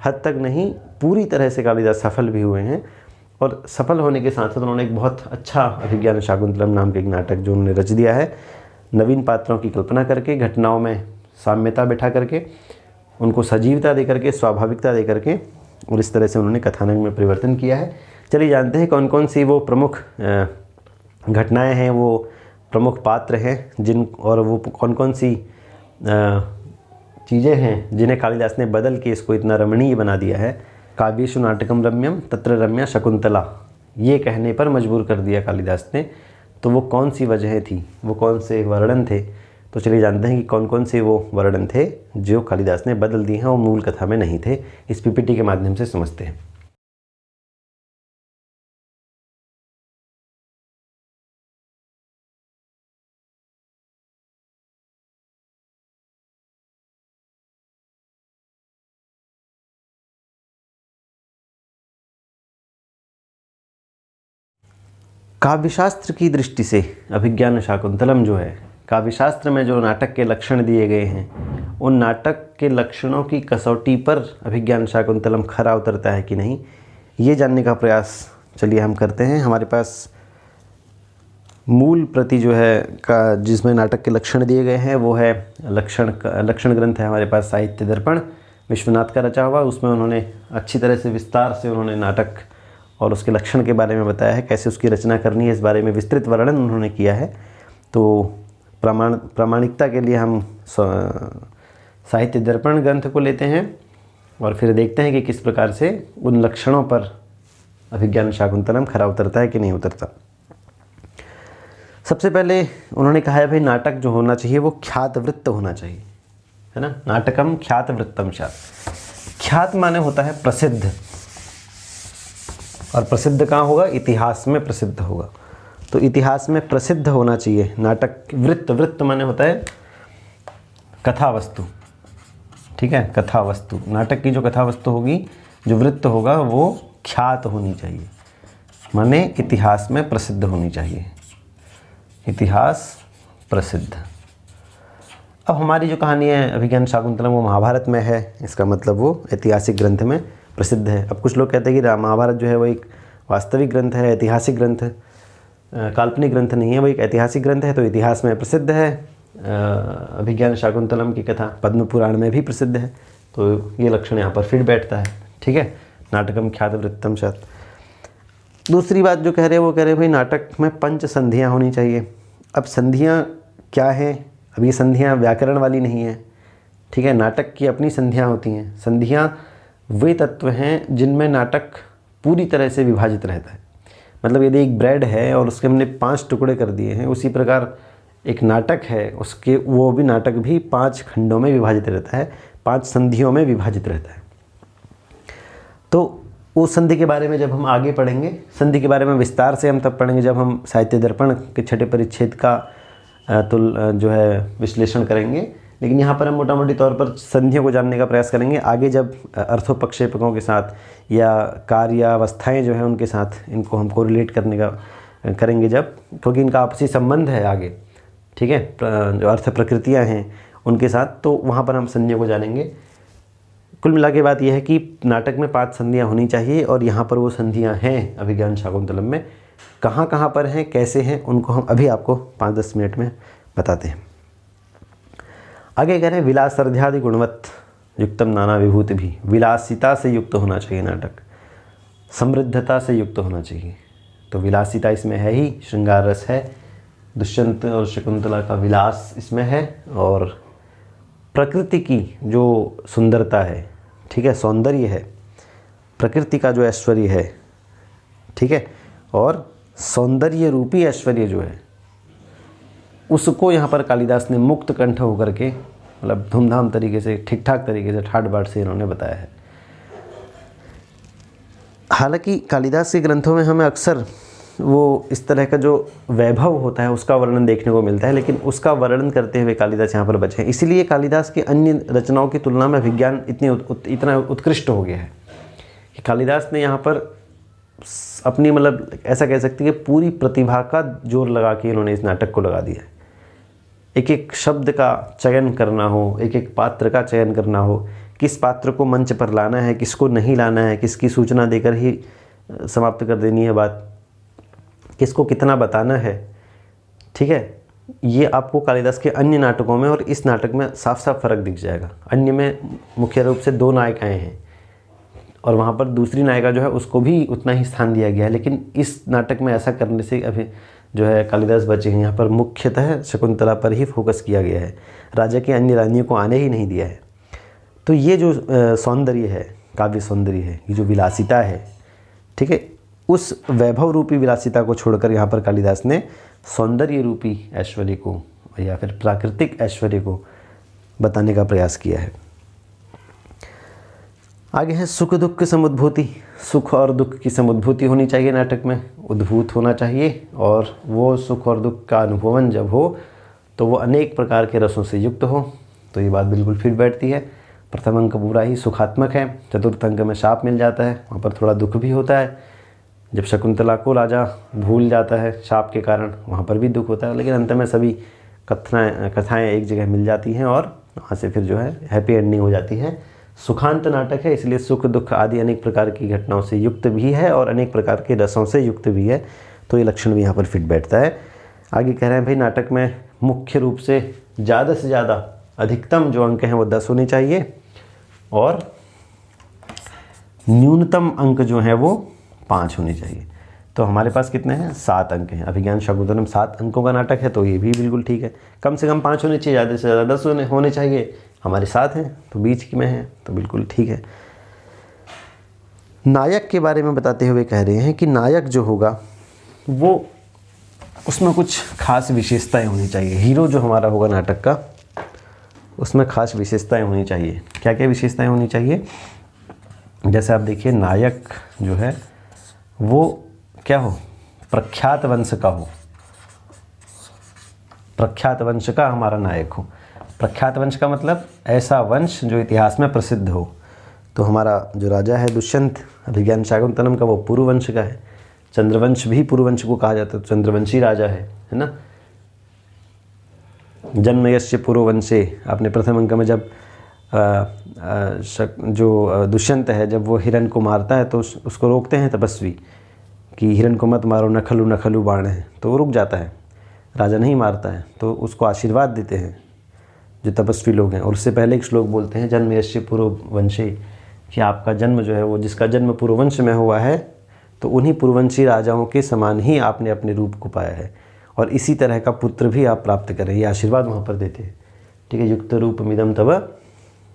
हद तक नहीं, पूरी तरह से कालिदास सफल भी हुए हैं। और सफल होने के साथ साथ उन्होंने एक बहुत अच्छा अभिज्ञान शाकुंतलम नाम के एक नाटक जो उन्होंने रच दिया है, नवीन पात्रों की कल्पना करके, घटनाओं में साम्यता बैठा करके, उनको सजीवता दे करके, स्वाभाविकता दे करके, और इस तरह से उन्होंने कथानक में परिवर्तन किया है। चलिए जानते हैं कौन कौन सी वो प्रमुख घटनाएं हैं, वो प्रमुख पात्र हैं जिन, और वो कौन कौन सी चीज़ें हैं जिन्हें कालिदास ने बदल के इसको इतना रमणीय बना दिया है। काव्येषु नाटकम रम्यम तत्र रम्या शकुंतला, ये कहने पर मजबूर कर दिया कालिदास ने। तो वो कौन सी वजहें थी, वो कौन से वर्णन थे, तो चलिए जानते हैं कि कौन कौन से वो वर्णन थे जो कालिदास ने बदल दिए हैं और मूल कथा में नहीं थे। इस पीपीटी के माध्यम से समझते हैं। काव्यशास्त्र की दृष्टि से अभिज्ञान शाकुंतलम जो है, काव्यशास्त्र में जो नाटक के लक्षण दिए गए हैं उन नाटक के लक्षणों की कसौटी पर अभिज्ञान शाकुंतलम खरा उतरता है कि नहीं, ये जानने का प्रयास चलिए हम करते हैं। हमारे पास मूल प्रति जो है का जिसमें नाटक के लक्षण दिए गए हैं वो है लक्षण ग्रंथ है हमारे पास साहित्य दर्पण, विश्वनाथ का रचा हुआ। उसमें उन्होंने अच्छी तरह से विस्तार से उन्होंने नाटक और उसके लक्षण के बारे में बताया है, कैसे उसकी रचना करनी है, इस बारे में विस्तृत वर्णन उन्होंने किया है। तो प्रामाणिकता के लिए हम साहित्य दर्पण ग्रंथ को लेते हैं और फिर देखते हैं कि किस प्रकार से उन लक्षणों पर अभिज्ञान शाकुंतलम खरा उतरता है कि नहीं उतरता। सबसे पहले उन्होंने कहा है भाई नाटक जो होना चाहिए वो ख्यात वृत्त होना चाहिए, है ना। नाटकम ख्यात वृत्तम स्यात्। ख्यात माने होता है प्रसिद्ध, और प्रसिद्ध कहाँ होगा, इतिहास में प्रसिद्ध होगा। तो इतिहास में प्रसिद्ध होना चाहिए नाटक। वृत्त माने होता है कथा वस्तु, ठीक है, कथा वस्तु। नाटक की जो कथा वस्तु होगी, जो वृत्त होगा वो ख्यात होनी चाहिए, माने इतिहास में प्रसिद्ध होनी चाहिए, इतिहास प्रसिद्ध। अब हमारी जो कहानी है अभिज्ञान शाकुंतलम वो महाभारत में है, इसका मतलब वो ऐतिहासिक ग्रंथ में प्रसिद्ध है। अब कुछ लोग कहते हैं कि महाभारत जो है वो एक वास्तविक ग्रंथ है, ऐतिहासिक ग्रंथ, काल्पनिक ग्रंथ नहीं है, वो एक ऐतिहासिक ग्रंथ है, तो इतिहास में प्रसिद्ध है। अभिज्ञान शाकुंतलम की कथा पद्म पुराण में भी प्रसिद्ध है, तो ये लक्षण यहाँ पर फिट बैठता है, ठीक है। नाटकम ख्यात वृत्तम स्यात्। दूसरी बात जो कह रहे हैं वो कह रहे हैं भाई नाटक में पंच संधियाँ होनी चाहिए। अब संधियाँ क्या हैं, अब ये संधियाँ व्याकरण वाली नहीं है, ठीक है। नाटक की अपनी संधियाँ होती हैं। संधियाँ वे तत्व हैं जिनमें नाटक पूरी तरह से विभाजित रहता है। मतलब यदि एक ब्रेड है और उसके हमने 5 टुकड़े कर दिए हैं, उसी प्रकार एक नाटक है, उसके वो भी नाटक भी 5 खंडों में विभाजित रहता है, 5 संधियों में विभाजित रहता है। तो उस संधि के बारे में जब हम आगे पढ़ेंगे, संधि के बारे में विस्तार से हम तब पढ़ेंगे जब हम साहित्य दर्पण के छठे परिच्छेद का जो है विश्लेषण करेंगे। लेकिन यहाँ पर हम मोटा मोटी तौर पर संधियों को जानने का प्रयास करेंगे। आगे जब अर्थोपक्षेपकों के साथ या कार्यावस्थाएँ जो है उनके साथ इनको हम कोरिलेट करने का करेंगे जब, क्योंकि इनका आपसी संबंध है आगे, ठीक है, जो अर्थ प्रकृतियाँ हैं उनके साथ, तो वहाँ पर हम संधियों को जानेंगे। कुल मिला के बात यह है कि नाटक में 5 संधियाँ होनी चाहिए और यहाँ पर वो संधियाँ हैं अभिज्ञान शाकुंतलम में। कहाँ कहाँ पर हैं, कैसे हैं, उनको हम अभी आपको 5-10 मिनट में बताते हैं। आगे कह रहे हैं विलासर्ध्यादि गुणवत् युक्तम नाना विभूति भी। विलासिता से युक्त होना चाहिए नाटक, समृद्धता से युक्त होना चाहिए। तो विलासिता इसमें है ही, श्रृंगार रस है, दुष्यंत और शकुंतला का विलास इसमें है, और प्रकृति की जो सुंदरता है, ठीक है, सौंदर्य है, प्रकृति का जो ऐश्वर्य है, ठीक है, और सौंदर्य रूपी ऐश्वर्य जो है उसको यहाँ पर कालिदास ने मुक्त कंठ होकर के, मतलब धूमधाम तरीके से, ठीक ठाक तरीके से, ठाट बाट से इन्होंने बताया है। हालांकि कालिदास के ग्रंथों में हमें अक्सर वो इस तरह का जो वैभव होता है उसका वर्णन देखने को मिलता है, लेकिन उसका वर्णन करते हुए कालिदास यहाँ पर बचे हैं। इसीलिए कालिदास की अन्य रचनाओं की तुलना में विज्ञान इतना उत्कृष्ट हो गया है कि कालिदास ने यहाँ पर अपनी, मतलब ऐसा कह सकते हैं कि पूरी प्रतिभा का जोर लगा के इन्होंने इस नाटक को लगा दिया है। एक एक शब्द का चयन करना हो, एक एक पात्र का चयन करना हो, किस पात्र को मंच पर लाना है, किसको नहीं लाना है, किसकी सूचना देकर ही समाप्त कर देनी है बात, किसको कितना बताना है, ठीक है। ये आपको कालिदास के अन्य नाटकों में और इस नाटक में साफ साफ फ़र्क दिख जाएगा। अन्य में मुख्य रूप से 2 नायिकाएँ हैं और वहाँ पर दूसरी नायिका जो है उसको भी उतना ही स्थान दिया गया है, लेकिन इस नाटक में ऐसा करने से अभी जो है कालिदास बचे हैं। यहाँ पर मुख्यतः शकुंतला पर ही फोकस किया गया है, राजा की अन्य रानियों को आने ही नहीं दिया है। तो ये जो सौंदर्य है, काव्य सौंदर्य है, ये जो विलासिता है, ठीक है, उस वैभव रूपी विलासिता को छोड़कर यहाँ पर कालिदास ने सौंदर्य रूपी ऐश्वर्य को या फिर प्राकृतिक ऐश्वर्य को बताने का प्रयास किया है। आगे है सुख दुख की समुद्भूति। सुख और दुख की समुद्भूति होनी चाहिए नाटक में, उद्भूत होना चाहिए, और वो सुख और दुख का अनुभवन जब हो तो वो अनेक प्रकार के रसों से युक्त हो। तो ये बात बिल्कुल फिट बैठती है। प्रथम अंक पूरा ही सुखात्मक है, चतुर्थ अंक में शाप मिल जाता है, वहाँ पर थोड़ा दुख भी होता है। जब शकुंतला को राजा भूल जाता है शाप के कारण, वहाँ पर भी दुख होता है, लेकिन अंत में सभी कथाएँ एक जगह मिल जाती हैं और वहाँ से फिर जो है हैप्पी एंडिंग हो जाती है। सुखांत नाटक है, इसलिए सुख दुख आदि अनेक प्रकार की घटनाओं से युक्त भी है और अनेक प्रकार के रसों से युक्त भी है। तो ये लक्षण भी यहाँ पर फिट बैठता है। आगे कह रहे हैं भाई नाटक में मुख्य रूप से ज़्यादा अधिकतम जो अंक हैं वो 10 होने चाहिए और न्यूनतम अंक जो हैं वो 5 होने चाहिए। तो हमारे पास कितने हैं? 7 अंक हैं। अभिज्ञान शाकुंतलम 7 अंकों का नाटक है, तो ये भी बिल्कुल ठीक है। कम से कम 5 होने चाहिए, ज़्यादा से ज़्यादा 10 होने चाहिए। हमारे 7 हैं तो बीच में हैं, तो बिल्कुल ठीक है। नायक के बारे में बताते हुए कह रहे हैं कि नायक जो होगा वो उसमें कुछ खास विशेषताएं होनी चाहिए। हीरो जो हमारा होगा नाटक का, उसमें खास विशेषताएं होनी चाहिए। क्या क्या विशेषताएं होनी चाहिए? जैसे आप देखिए, नायक जो है वो क्या हो? प्रख्यात वंश का हो, प्रख्यात वंश का हमारा नायक हो। प्रख्यात वंश का मतलब ऐसा वंश जो इतिहास में प्रसिद्ध हो। तो हमारा जो राजा है दुष्यंत अभिज्ञान शाकुंतलम का, वो पुरुवंश का है। चंद्रवंश भी पुरुवंश को कहा जाता है, चंद्रवंशी राजा है ना। जन्म यस्य पुरुवंशे, आपने प्रथम अंक में जब जो दुष्यंत है जब वो हिरण को मारता है तो उसको रोकते हैं तपस्वी कि हिरण को मत मारो, नखलू नखलू बाण है, तो वो रुक जाता है, राजा नहीं मारता है। तो उसको आशीर्वाद देते हैं जो तपस्वी लोग हैं। और उससे पहले एक श्लोक बोलते हैं जन्म यस्य पुरुवंशे, कि आपका जन्म जो है वो जिसका जन्म पुरुवंश में हुआ है तो उन्हीं पुरुवंशी राजाओं के समान ही आपने अपने रूप को पाया है और इसी तरह का पुत्र भी आप प्राप्त करें, ये आशीर्वाद वहाँ पर देते हैं। ठीक है, युक्त रूप मिदम तब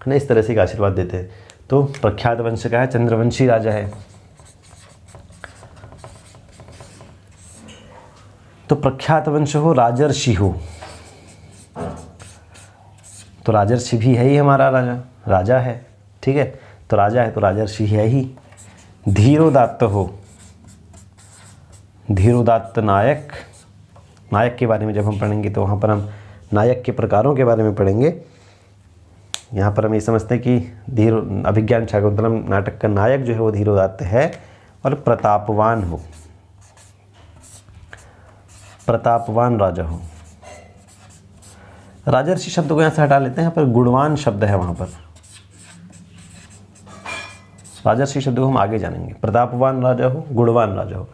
ना, इस तरह से एक आशीर्वाद देते हैं। तो प्रख्यात वंश का है, चंद्रवंशी राजा है। तो प्रख्यात वंश हो, राजर्षि हो, तो राजर्षि भी है ही हमारा राजा है। ठीक है, तो राजा है तो राजर्षि है ही। धीरोदात्त हो, धीरोदात्त नायक। नायक के बारे में जब हम पढ़ेंगे तो वहाँ पर हम नायक के प्रकारों के बारे में पढ़ेंगे। यहाँ पर हम ये समझते हैं कि अभिज्ञान शाकुंतलम नाटक का नायक जो है वो धीरोदात्त है और प्रतापवान हो, प्रतापवान राजा हो। राजर्षि शब्द को यहाँ से हटा लेते हैं, यहाँ पर गुणवान शब्द है वहाँ पर। राजर्षि शब्द को हम आगे जानेंगे। प्रतापवान राजा हो, गुणवान राजा हो,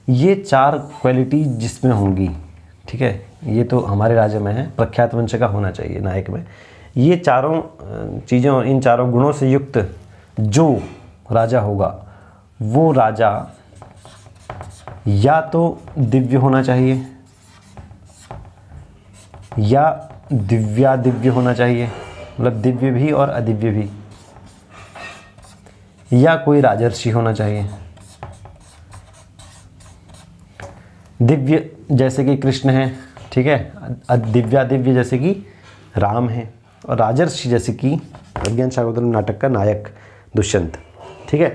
ये 4 क्वालिटी जिसमें होंगी। ठीक है, ये तो हमारे राजा में है, प्रख्यात वंश का होना चाहिए नायक में। ये चारों चीज़ों, इन चारों गुणों से युक्त जो राजा होगा वो राजा या तो दिव्य होना चाहिए या दिव्यादिव्य होना चाहिए, मतलब दिव्य भी और अदिव्य भी, या कोई राजर्षि होना चाहिए। दिव्य जैसे कि कृष्ण है, ठीक है, दिव्यादिव्य जैसे कि राम है, और राजर्षि जैसे कि अभिज्ञान शाकुंतलम नाटक का नायक दुष्यंत। ठीक है,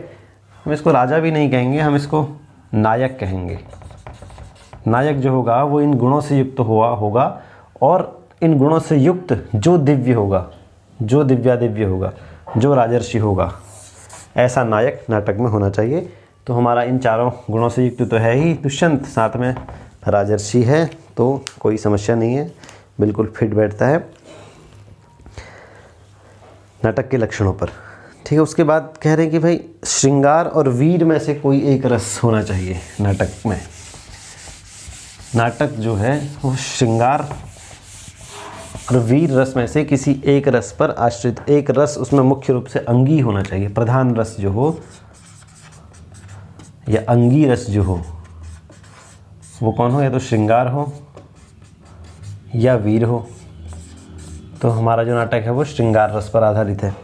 हम इसको राजा भी नहीं कहेंगे, हम इसको नायक कहेंगे। नायक जो होगा वो इन गुणों से युक्त होगा और इन गुणों से युक्त जो दिव्य होगा, जो दिव्यादिव्य होगा, जो राजर्षि होगा, ऐसा नायक नाटक में होना चाहिए। तो हमारा इन चारों गुणों से युक्त तो है ही दुष्यंत, साथ में राजर्षि है, तो कोई समस्या नहीं है, बिल्कुल फिट बैठता है नाटक के लक्षणों पर। ठीक है, उसके बाद कह रहे हैं कि भाई श्रृंगार और वीर में से कोई एक रस होना चाहिए नाटक में। नाटक जो है वो श्रृंगार और वीर रस में से किसी एक रस पर आश्रित, एक रस उसमें मुख्य रूप से अंगी होना चाहिए। प्रधान रस जो हो या अंगी रस जो हो वो कौन हो, या तो श्रृंगार हो या वीर हो। तो हमारा जो नाटक है वो श्रृंगार रस पर आधारित है।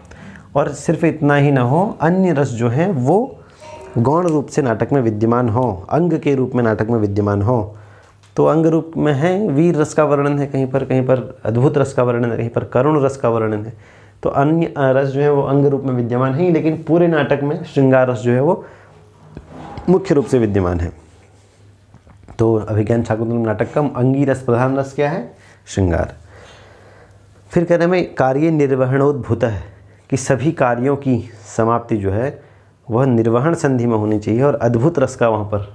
और सिर्फ इतना ही ना हो, अन्य रस जो हैं वो गौण रूप से नाटक में विद्यमान हो, अंग के रूप में नाटक में विद्यमान हो। तो अंग रूप में है, वीर रस का वर्णन है कहीं पर अद्भुत रस का वर्णन है, कहीं पर करुण रस का वर्णन है। तो अन्य रस जो है वो अंग रूप में विद्यमान है, लेकिन पूरे नाटक में श्रृंगार रस जो है वो मुख्य रूप से विद्यमान है। तो अभिज्ञान शाकुंतलम नाटक का अंगी रस प्रधान रस क्या है? श्रृंगार। फिर कह रहे हैं कार्य निर्वहणोद्भूत है, कि सभी कार्यों की समाप्ति जो है वह निर्वहन संधि में होनी चाहिए और अद्भुत रस का वहाँ पर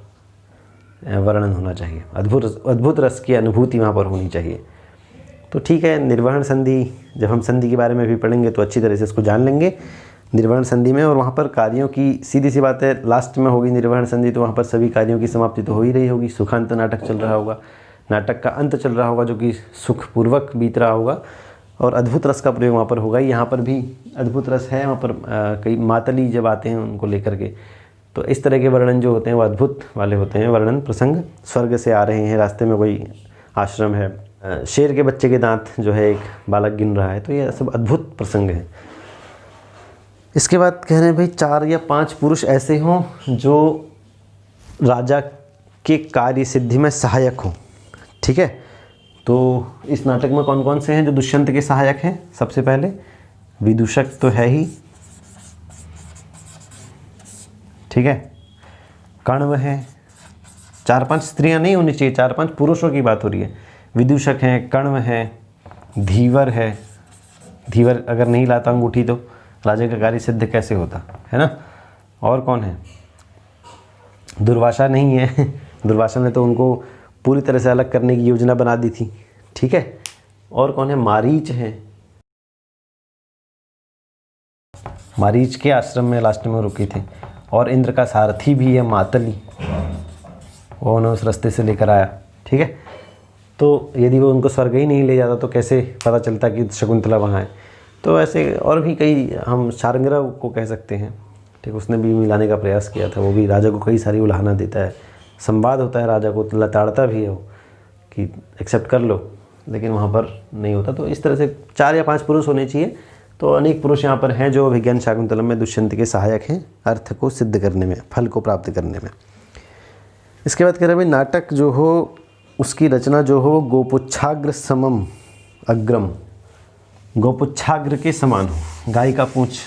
वर्णन होना चाहिए, अद्भुत रस की अनुभूति वहाँ पर होनी चाहिए। तो ठीक है, निर्वहन संधि, जब हम संधि के बारे में भी पढ़ेंगे तो अच्छी तरह से इसको जान लेंगे। निर्वहन संधि में, और वहाँ पर कार्यों की सीधी सी बात है, लास्ट में होगी निर्वहन संधि, तो वहाँ पर सभी कार्यों की समाप्ति तो हो ही रही होगी। सुखांत नाटक चल रहा होगा, नाटक का अंत चल रहा होगा जो कि सुखपूर्वक बीत रहा होगा, और अद्भुत रस का प्रयोग वहाँ पर होगा। यहाँ पर भी अद्भुत रस है, वहाँ पर कई मातली जब आते हैं उनको लेकर के, तो इस तरह के वर्णन जो होते हैं वो अद्भुत वाले होते हैं। वर्णन प्रसंग, स्वर्ग से आ रहे हैं, रास्ते में कोई आश्रम है, शेर के बच्चे के दांत जो है एक बालक गिन रहा है, तो ये सब अद्भुत प्रसंग हैं। इसके बाद कह रहे हैं भाई 4 या 5 पुरुष ऐसे हों जो राजा के कार्य सिद्धि में सहायक हों। ठीक है, तो इस नाटक में कौन कौन से हैं जो दुष्यंत के सहायक हैं? सबसे पहले विदूषक तो है ही, ठीक है, कण्व है, 4-5 स्त्रियां नहीं होनी चाहिए, 4-5 पुरुषों की बात हो रही है। विदूषक हैं, कण्व है, धीवर है, धीवर अगर नहीं लाता अंगूठी तो राजा का कार्य सिद्ध कैसे होता, है ना। और कौन है? दुर्वासा नहीं है, दुर्वासा ने तो उनको पूरी तरह से अलग करने की योजना बना दी थी। ठीक है, और कौन है? मारीच है, मारीच के आश्रम में लास्ट में रुकी थी। और इंद्र का सारथी भी है मातली, वो उन्हें उस रास्ते से लेकर आया। ठीक है, तो यदि वो उनको स्वर्ग ही नहीं ले जाता तो कैसे पता चलता कि शकुंतला वहाँ है। तो ऐसे और भी कई, हम शार्ंगरव को कह सकते हैं, ठीक, उसने भी मिलाने का प्रयास किया था, वो भी राजा को कई सारी उलाहना देता है, संवाद होता है, राजा को लताड़ता भी है वो कि एक्सेप्ट कर लो, लेकिन वहाँ पर नहीं होता। तो इस तरह से 4 या 5 पुरुष होने चाहिए। तो अनेक पुरुष यहाँ पर हैं जो अभिज्ञान शाकुंतलम में दुष्यंत के सहायक हैं अर्थ को सिद्ध करने में, फल को प्राप्त करने में। इसके बाद कह रहे हैं नाटक जो हो उसकी रचना जो हो गोपुच्छाग्र समम अग्रम, गोपुच्छाग्र के समान हो। गाय का पूँछ,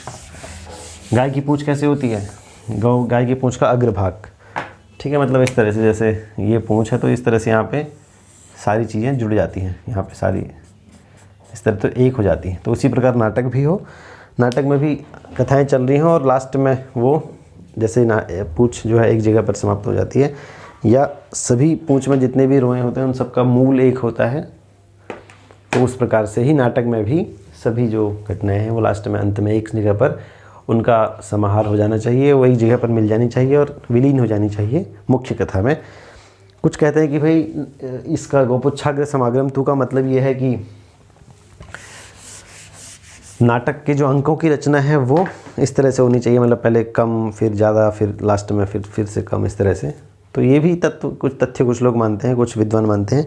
गाय की पूँछ कैसे होती है? गाय की पूँछ का अग्रभाग। ठीक है, मतलब इस तरह से, जैसे ये पूँछ है तो इस तरह से यहाँ पे सारी चीज़ें जुड़ जाती हैं, यहाँ पे सारी इस तरह तो एक हो जाती है। तो उसी प्रकार नाटक भी हो, नाटक में भी कथाएं चल रही हैं और लास्ट में वो जैसे पूँछ जो है एक जगह पर समाप्त हो जाती है, या सभी पूँछ में जितने भी रोए होते हैं उन सबका मूल एक होता है। तो उस प्रकार से ही नाटक में भी सभी जो घटनाएं हैं वो लास्ट में अंत में एक जगह पर उनका समाहार हो जाना चाहिए, वही जगह पर मिल जानी चाहिए और विलीन हो जानी चाहिए मुख्य कथा में। कुछ कहते हैं कि भाई इसका गोपुच्छाग्र समागम तू का मतलब ये है कि नाटक के जो अंकों की रचना है वो इस तरह से होनी चाहिए, मतलब पहले कम फिर ज़्यादा फिर लास्ट में फिर से कम, इस तरह से। तो ये भी कुछ तथ्य कुछ लोग मानते हैं, कुछ विद्वान मानते हैं।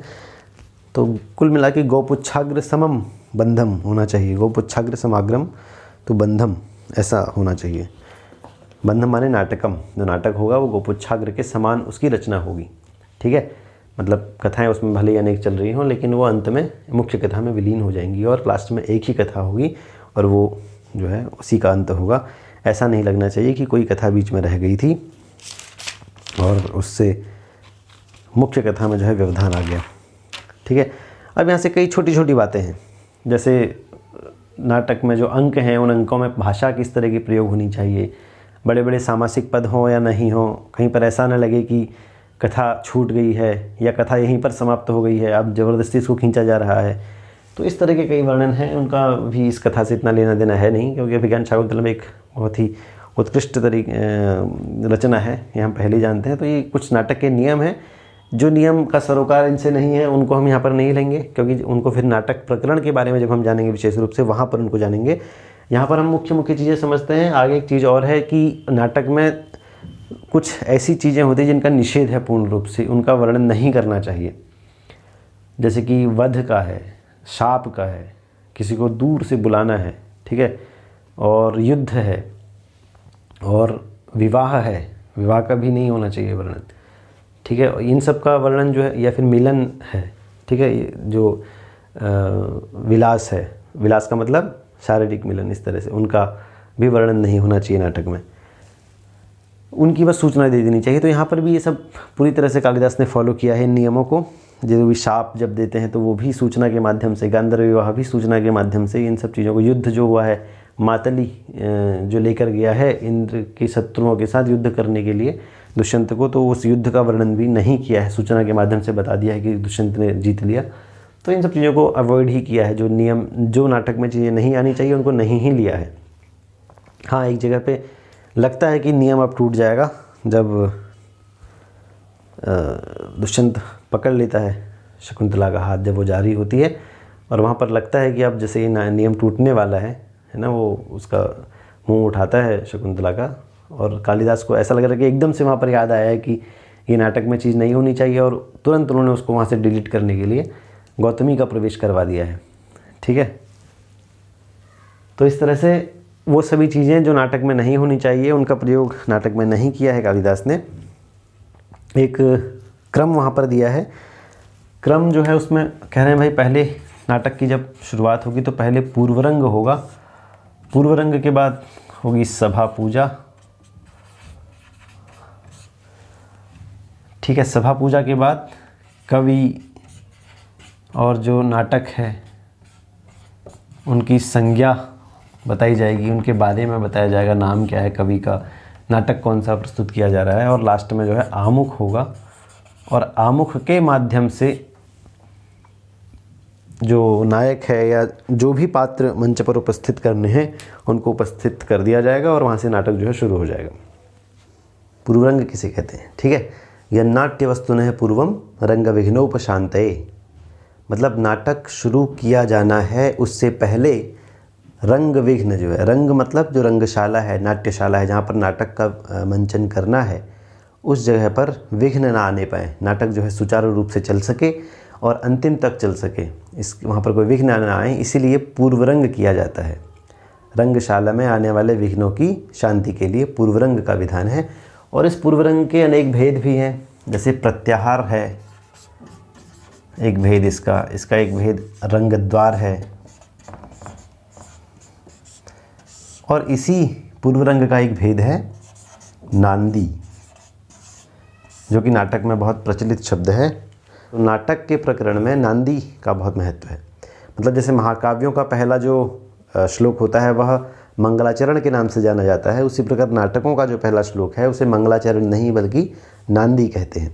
तो कुल मिला के गोपुच्छाग्र समम बंधम होना चाहिए, गोपुच्छाग्र समाग्रम तो बंधम ऐसा होना चाहिए। बंधम माने नाटकम, जो नाटक होगा वो गोपुच्छाग्र के समान उसकी रचना होगी। ठीक है, मतलब कथाएं उसमें भले ही अनेक चल रही हों लेकिन वो अंत में मुख्य कथा में विलीन हो जाएंगी और लास्ट में एक ही कथा होगी और वो जो है उसी का अंत होगा। ऐसा नहीं लगना चाहिए कि कोई कथा बीच में रह गई थी और उससे मुख्य कथा में जो है व्यवधान आ गया। ठीक है, अब यहाँ से कई छोटी छोटी बातें हैं, जैसे नाटक में जो अंक हैं उन अंकों में भाषा किस तरह की प्रयोग होनी चाहिए, बड़े बड़े सामासिक पद हों या नहीं हों, कहीं पर ऐसा न लगे कि कथा छूट गई है या कथा यहीं पर समाप्त हो गई है, अब ज़बरदस्ती इसको खींचा जा रहा है। तो इस तरह के कई वर्णन हैं, उनका भी इस कथा से इतना लेना देना है नहीं, क्योंकि अभिज्ञान शाकुंतलम एक बहुत ही उत्कृष्ट रचना है, ये हम पहले ही जानते हैं। तो ये कुछ नाटक के नियम हैं, जो नियम का सरोकार इनसे नहीं है उनको हम यहाँ पर नहीं लेंगे, क्योंकि उनको फिर नाटक प्रकरण के बारे में जब हम जानेंगे विशेष रूप से वहाँ पर उनको जानेंगे। यहाँ पर हम मुख्य मुख्य चीज़ें समझते हैं। आगे एक चीज़ और है कि नाटक में कुछ ऐसी चीज़ें होती हैं जिनका निषेध है, पूर्ण रूप से उनका वर्णन नहीं करना चाहिए, जैसे कि वध का है, शाप का है, किसी को दूर से बुलाना है, ठीक है, और युद्ध है और विवाह है, विवाह का भी नहीं होना चाहिए वर्णन। ठीक है। इन सब का वर्णन जो है या फिर मिलन है, ठीक है, जो विलास है, विलास का मतलब शारीरिक मिलन, इस तरह से उनका भी वर्णन नहीं होना चाहिए नाटक में, उनकी बस सूचना दे देनी चाहिए। तो यहाँ पर भी ये सब पूरी तरह से कालिदास ने फॉलो किया है इन नियमों को। जो भी शाप जब देते हैं तो वो भी सूचना के माध्यम से, गांधर्व विवाह भी सूचना के माध्यम से, इन सब चीज़ों को, युद्ध जो हुआ है, मातली जो लेकर गया है इंद्र के शत्रुओं के साथ युद्ध करने के लिए दुष्यंत को, तो उस युद्ध का वर्णन भी नहीं किया है, सूचना के माध्यम से बता दिया है कि दुष्यंत ने जीत लिया। तो इन सब चीज़ों को अवॉइड ही किया है, जो नियम, जो नाटक में चीज़ें नहीं आनी चाहिए उनको नहीं ही लिया है। हाँ, एक जगह पे लगता है कि नियम अब टूट जाएगा, जब दुष्यंत पकड़ लेता है शकुंतला का हाथ, जब वो जारी होती है, और वहाँ पर लगता है कि अब जैसे ये नियम टूटने वाला है ना, वो उसका मुंह उठाता है शकुंतला का, और कालिदास को ऐसा लग रहा है कि एकदम से वहाँ पर याद आया है कि ये नाटक में चीज़ नहीं होनी चाहिए, और तुरंत उन्होंने उसको वहाँ से डिलीट करने के लिए गौतमी का प्रवेश करवा दिया है। ठीक है, तो इस तरह से वो सभी चीज़ें जो नाटक में नहीं होनी चाहिए उनका प्रयोग नाटक में नहीं किया है कालिदास ने। एक क्रम वहाँ पर दिया है, क्रम जो है उसमें कह रहे हैं भाई पहले नाटक की जब शुरुआत होगी तो पहले पूर्वरंग होगा, पूर्वरंग के बाद होगी सभा पूजा। ठीक है, सभा पूजा के बाद कवि और जो नाटक है उनकी संज्ञा बताई जाएगी, उनके बारे में बताया जाएगा, नाम क्या है कवि का, नाटक कौन सा प्रस्तुत किया जा रहा है, और लास्ट में जो है आमुख होगा, और आमुख के माध्यम से जो नायक है या जो भी पात्र मंच पर उपस्थित करने हैं उनको उपस्थित कर दिया जाएगा, और वहाँ से नाटक जो है शुरू हो जाएगा। पूर्वरंग किसे कहते हैं? ठीक है, यह नाट्य वस्तुनः पूर्वम रंग विघ्नोपशांतये, मतलब नाटक शुरू किया जाना है उससे पहले रंग विघ्न जो है, रंग मतलब जो रंगशाला है, नाट्यशाला है, जहाँ पर नाटक का मंचन करना है, उस जगह पर विघ्न ना आने पाए, नाटक जो है सुचारू रूप से चल सके और अंतिम तक चल सके, इस वहाँ पर कोई विघ्न ना आए, इसीलिए पूर्वरंग किया जाता है। रंगशाला में आने वाले विघ्नों की शांति के लिए पूर्वरंग का विधान है। और इस पूर्वरंग के अनेक भेद भी हैं, जैसे प्रत्याहार है एक भेद, इसका एक भेद रंगद्वार है, और इसी पूर्वरंग का एक भेद है नांदी, जो कि नाटक में बहुत प्रचलित शब्द है। तो नाटक के प्रकरण में नांदी का बहुत महत्व है। मतलब जैसे महाकाव्यों का पहला जो श्लोक होता है वह मंगलाचरण के नाम से जाना जाता है, उसी प्रकार नाटकों का जो पहला श्लोक है उसे मंगलाचरण नहीं बल्कि नांदी कहते हैं।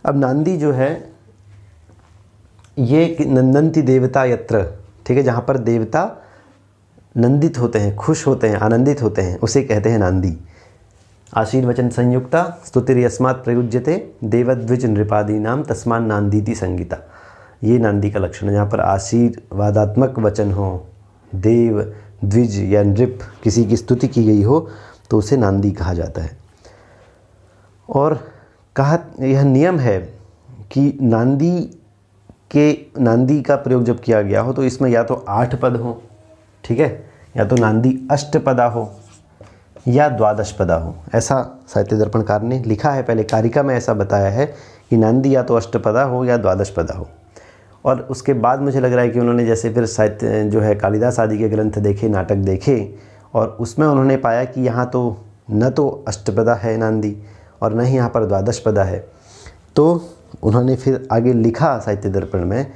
अब नांदी जो है ये नंदंती देवता यत्र, ठीक है, जहाँ पर देवता नंदित होते हैं, खुश होते हैं, आनंदित होते हैं, उसे कहते हैं नांदी। आशीर्वचन संयुक्ता स्तुतिर्यस्मात् प्रयुज्यते देवद्विज नृपादीनाम तस्मान नांदीति संगीता, ये नांदी का लक्षण है। जहाँ पर आशीर्वादात्मक वचन हो, देव द्विज या नृप किसी की स्तुति की गई हो तो उसे नांदी कहा जाता है। और कहा यह नियम है कि नांदी का प्रयोग जब किया गया हो तो इसमें या तो 8 पद हो, ठीक है, या तो नांदी अष्टपदा हो या द्वादशपदा हो, ऐसा साहित्य दर्पणकार ने लिखा है। पहले कारिका में ऐसा बताया है कि नांदी या तो अष्टपदा हो या द्वादशपदा हो। और उसके बाद मुझे लग रहा है कि उन्होंने जैसे फिर साहित्य जो है कालिदास आदि के ग्रंथ देखे, नाटक देखे, और उसमें उन्होंने पाया कि यहाँ तो न तो अष्टपदा है नांदी और न ही यहाँ पर द्वादशपदा है। तो उन्होंने फिर आगे लिखा साहित्य दर्पण में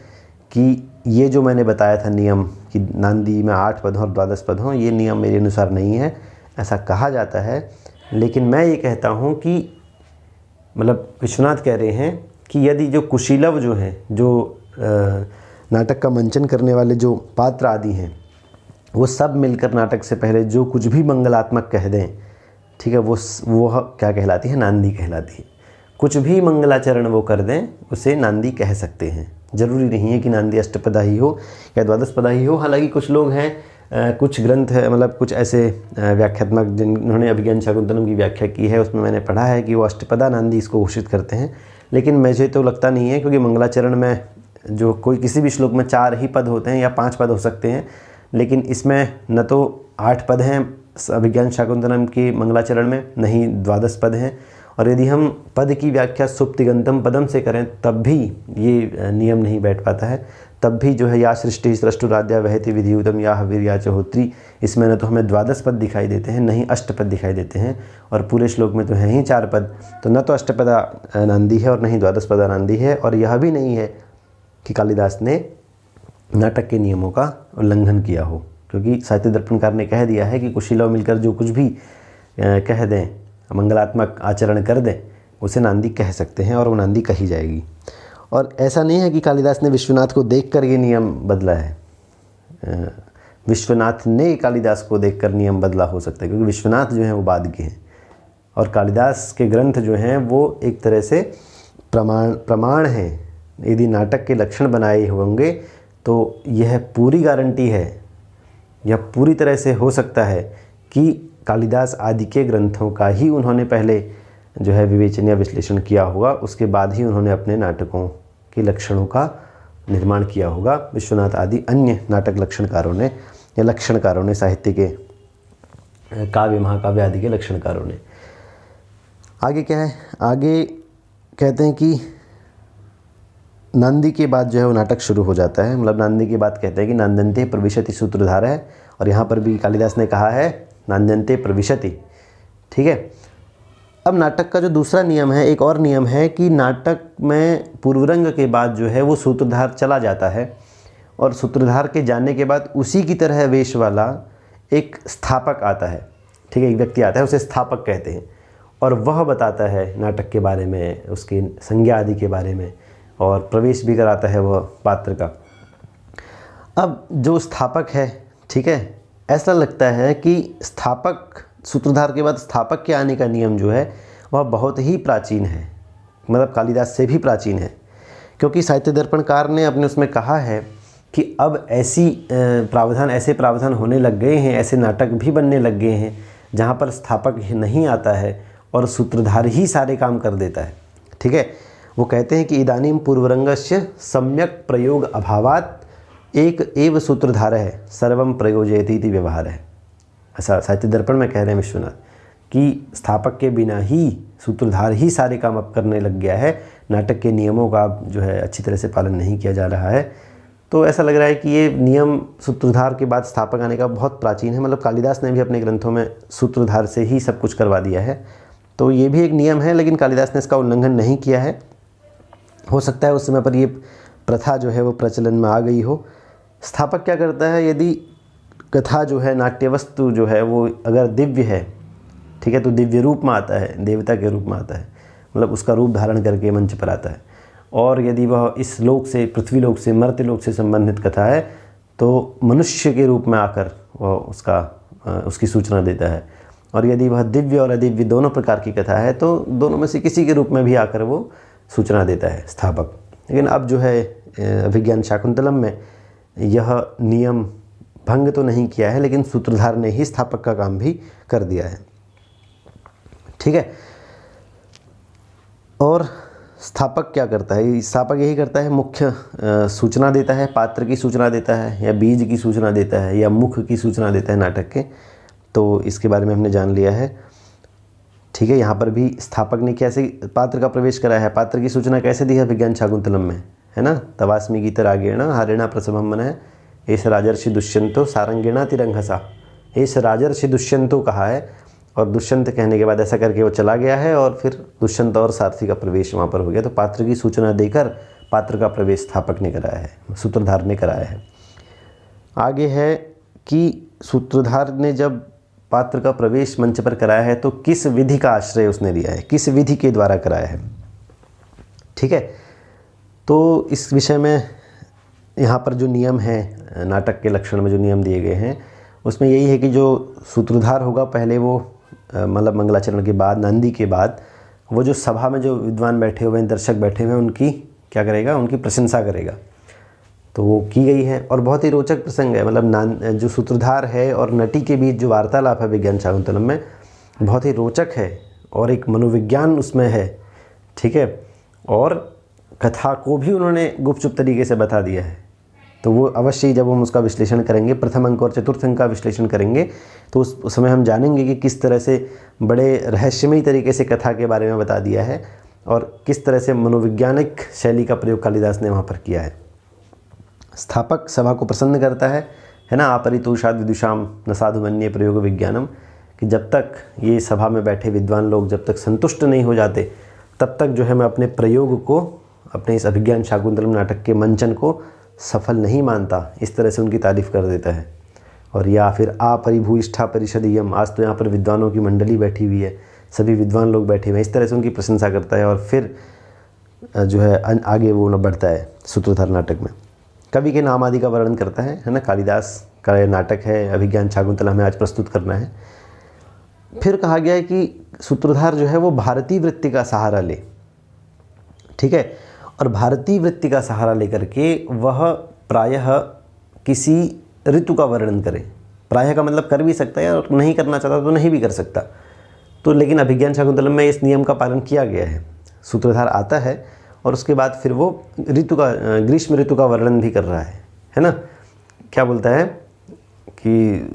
कि ये जो मैंने बताया था नियम कि नांदी में 8 पद हों और द्वादश पद हों, ये नियम मेरे अनुसार नहीं है, ऐसा कहा जाता है। लेकिन मैं ये कहता हूँ कि मतलब विश्वनाथ कह रहे हैं कि यदि जो कुशीलव जो हैं, जो नाटक का मंचन करने वाले जो पात्र आदि हैं, वो सब मिलकर नाटक से पहले जो कुछ भी मंगलात्मक कह दें, ठीक है, वो क्या कहलाती है? नांदी कहलाती है। कुछ भी मंगलाचरण वो कर दें उसे नांदी कह सकते हैं। ज़रूरी नहीं है कि नांदी अष्टपदा ही हो या द्वादशपदा ही हो। हालांकि कुछ लोग हैं, कुछ ग्रंथ है, मतलब कुछ ऐसे व्याख्यात्मक जिन्होंने अभिज्ञान शाकुंतलम की व्याख्या की है, उसमें मैंने पढ़ा है कि वो अष्टपदा नांदी इसको घोषित करते हैं। लेकिन मुझे तो लगता नहीं है, क्योंकि मंगलाचरण में जो कोई किसी भी श्लोक में 4 ही पद होते हैं या 5 पद हो सकते हैं, लेकिन इसमें न तो 8 पद हैं अभिज्ञान शाकुंतलम के मंगलाचरण में, नहीं 12 पद हैं, और यदि हम पद की व्याख्या सुप्तिगंतम पदम से करें तब भी ये नियम नहीं बैठ पाता है। तब भी जो है या सृष्टि सृष्टुराद्या वहति विधियुतम या हवीर्या च होत्री, इसमें न तो हमें 12 पद दिखाई देते हैं, न ही अष्टपद दिखाई देते हैं, और पूरे श्लोक में तो है ही 4 पद। तो न तो अष्टपदा आनंदी है और न ही 12 पद आनंदी है। और यह भी नहीं है कि कालिदास ने नाटक के नियमों का उल्लंघन किया हो, क्योंकि साहित्य दर्पणकार ने कह दिया है कि कुशीलव मिलकर जो कुछ भी कह दें, मंगलात्मक आचरण कर दें, उसे नांदी कह सकते हैं और वो नांदी कही जाएगी। और ऐसा नहीं है कि कालिदास ने विश्वनाथ को देखकर ये नियम बदला है। विश्वनाथ ने कालिदास को देखकर नियम बदला हो सकता है, क्योंकि विश्वनाथ जो हैं वो बाद के हैं और कालिदास के ग्रंथ जो हैं वो एक तरह से प्रमाण हैं। यदि नाटक के लक्षण बनाए होंगे तो यह पूरी गारंटी है, यह पूरी तरह से हो सकता है कि कालिदास आदि के ग्रंथों का ही उन्होंने पहले जो है विवेचन या विश्लेषण किया होगा, उसके बाद ही उन्होंने अपने नाटकों के लक्षणों का निर्माण किया होगा। विश्वनाथ आदि अन्य नाटक लक्षणकारों ने या लक्षणकारों ने, साहित्य के काव्य महाकाव्य आदि के लक्षणकारों ने। आगे क्या है, आगे कहते हैं कि नांदी के बाद जो है वो नाटक शुरू हो जाता है। मतलब नांदी के बाद कहते हैं कि नांदन्ते प्रविशति सूत्रधार है, और यहाँ पर भी कालिदास ने कहा है नांदन्ते प्रविशति। ठीक है। अब नाटक का जो दूसरा नियम है, एक और नियम है कि नाटक में पूर्वरंग के बाद जो है वो सूत्रधार चला जाता है, और सूत्रधार के जाने के बाद उसी की तरह वेश वाला एक स्थापक आता है। ठीक है, एक व्यक्ति आता है, उसे स्थापक कहते हैं, और वह बताता है नाटक के बारे में, उसकी संज्ञा आदि के बारे में, और प्रवेश भी कराता है वह पात्र का। अब जो स्थापक है, ठीक है, ऐसा लगता है कि स्थापक, सूत्रधार के बाद स्थापक के आने का नियम जो है वह बहुत ही प्राचीन है, मतलब कालिदास से भी प्राचीन है, क्योंकि साहित्य दर्पणकार ने अपने उसमें कहा है कि अब ऐसे प्रावधान होने लग गए हैं, ऐसे नाटक भी बनने लग गए हैं जहाँ पर स्थापक नहीं आता है और सूत्रधार ही सारे काम कर देता है। ठीक है, वो कहते हैं कि इदानीम पूर्वरंगस्य सम्यक प्रयोग अभावात एक एव सूत्रधार है सर्वम प्रयोजयति इति व्यवहार है। ऐसा साहित्य दर्पण में कह रहे हैं विश्वनाथ कि स्थापक के बिना ही सूत्रधार ही सारे काम अब करने लग गया है, नाटक के नियमों का जो है अच्छी तरह से पालन नहीं किया जा रहा है। तो ऐसा लग रहा है कि ये नियम सूत्रधार के बाद स्थापक आने का बहुत प्राचीन है। मतलब कालिदास ने भी अपने ग्रंथों में सूत्रधार से ही सब कुछ करवा दिया है, तो ये भी एक नियम है, लेकिन कालिदास ने इसका उल्लंघन नहीं किया है। हो सकता है उस समय पर ये प्रथा जो है वो प्रचलन में आ गई हो। स्थापक क्या करता है, यदि कथा जो है, नाट्य वस्तु जो है वो अगर दिव्य है, ठीक है, तो दिव्य रूप में आता है, देवता के रूप में आता है, मतलब उसका रूप धारण करके मंच पर आता है। और यदि वह इस लोक से, पृथ्वी लोक से, मर्त्य लोक से संबंधित कथा है तो मनुष्य के रूप में आकर वह उसकी सूचना देता है। और यदि वह दिव्य और अदिव्य दोनों प्रकार की कथा है तो दोनों में से किसी के रूप में भी आकर वो सूचना देता है स्थापक। लेकिन अब जो है अभिज्ञान शाकुंतलम में यह नियम भंग तो नहीं किया है, लेकिन सूत्रधार ने ही स्थापक का काम भी कर दिया है। ठीक है, और स्थापक क्या करता है, स्थापक यही करता है, मुख्य सूचना देता है, पात्र की सूचना देता है, या बीज की सूचना देता है, या मुख की सूचना देता है नाटक के। तो इसके बारे में हमने जान लिया है। ठीक है, यहाँ पर भी स्थापक ने कैसे पात्र का प्रवेश करा है, पात्र की सूचना कैसे दी है विज्ञान शाकुंतलम में, है ना। तवास्मी गीतरागेण हारेणा प्रसभम मन है, एस राजर्षि दुष्यंतो सारंगेणा तिरंघसा। एस राजर्षि दुष्यंतो कहा है, और दुष्यंत कहने के बाद ऐसा करके वो चला गया है, और फिर दुष्यंत और सारथी का प्रवेश वहाँ पर हो गया। तो पात्र की सूचना देकर पात्र का प्रवेश स्थापक ने कराया है, सूत्रधार ने कराया है। आगे है कि सूत्रधार ने जब पात्र का प्रवेश मंच पर कराया है तो किस विधि का आश्रय उसने लिया है, किस विधि के द्वारा कराया है। ठीक है, तो इस विषय में यहाँ पर जो नियम है, नाटक के लक्षण में जो नियम दिए गए हैं, उसमें यही है कि जो सूत्रधार होगा पहले वो मतलब मंगलाचरण के बाद, नांदी के बाद, वो जो सभा में जो विद्वान बैठे हुए हैं, दर्शक बैठे हुए हैं, उनकी क्या करेगा, उनकी प्रशंसा करेगा। तो वो की गई है, और बहुत ही रोचक प्रसंग है। मतलब जो सूत्रधार है और नटी के बीच जो वार्तालाप है विज्ञान शाकुंतलम में, बहुत ही रोचक है, और एक मनोविज्ञान उसमें है। ठीक है, और कथा को भी उन्होंने गुपचुप तरीके से बता दिया है तो वो अवश्य ही जब हम उसका विश्लेषण करेंगे, प्रथम अंक और चतुर्थ अंक का विश्लेषण करेंगे, तो उस समय हम जानेंगे कि किस तरह से बड़े रहस्यमयी तरीके से कथा के बारे में बता दिया है और किस तरह से मनोवैज्ञानिक शैली का प्रयोग कालिदास ने वहाँ पर किया है। स्थापक सभा को प्रसन्न करता है ना, आपरितोषाद विदुषाम न साधुमन्ये प्रयोग विज्ञानम, कि जब तक ये सभा में बैठे विद्वान लोग जब तक संतुष्ट नहीं हो जाते तब तक जो है मैं अपने प्रयोग को, अपने इस अभिज्ञान शाकुंतलम नाटक के मंचन को सफल नहीं मानता। इस तरह से उनकी तारीफ़ कर देता है। और या फिर अपरिभूयिष्ठा परिषदीयम, आज तो यहाँ पर विद्वानों की मंडली बैठी हुई है, सभी विद्वान लोग बैठे हुए हैं, इस तरह से उनकी प्रशंसा करता है। और फिर जो है आगे वो बढ़ता है सूत्रधार नाटक में। कवि के नाम आदि का वर्णन करता है ना। कालिदास का ये नाटक है, अभिज्ञान शाकुंतलम हमें आज प्रस्तुत करना है। फिर कहा गया है कि सूत्रधार जो है वो भारतीय वृत्ति का सहारा ले, ठीक है। और भारतीय वृत्ति का सहारा लेकर के वह प्रायः किसी ऋतु का वर्णन करे। प्रायः का मतलब कर भी सकता है और नहीं करना चाहता तो नहीं भी कर सकता। तो लेकिन अभिज्ञान शाकुंतलम में इस नियम का पालन किया गया है। सूत्रधार आता है और उसके बाद फिर वो ऋतु का, ग्रीष्म ऋतु का वर्णन भी कर रहा है ना। क्या बोलता है कि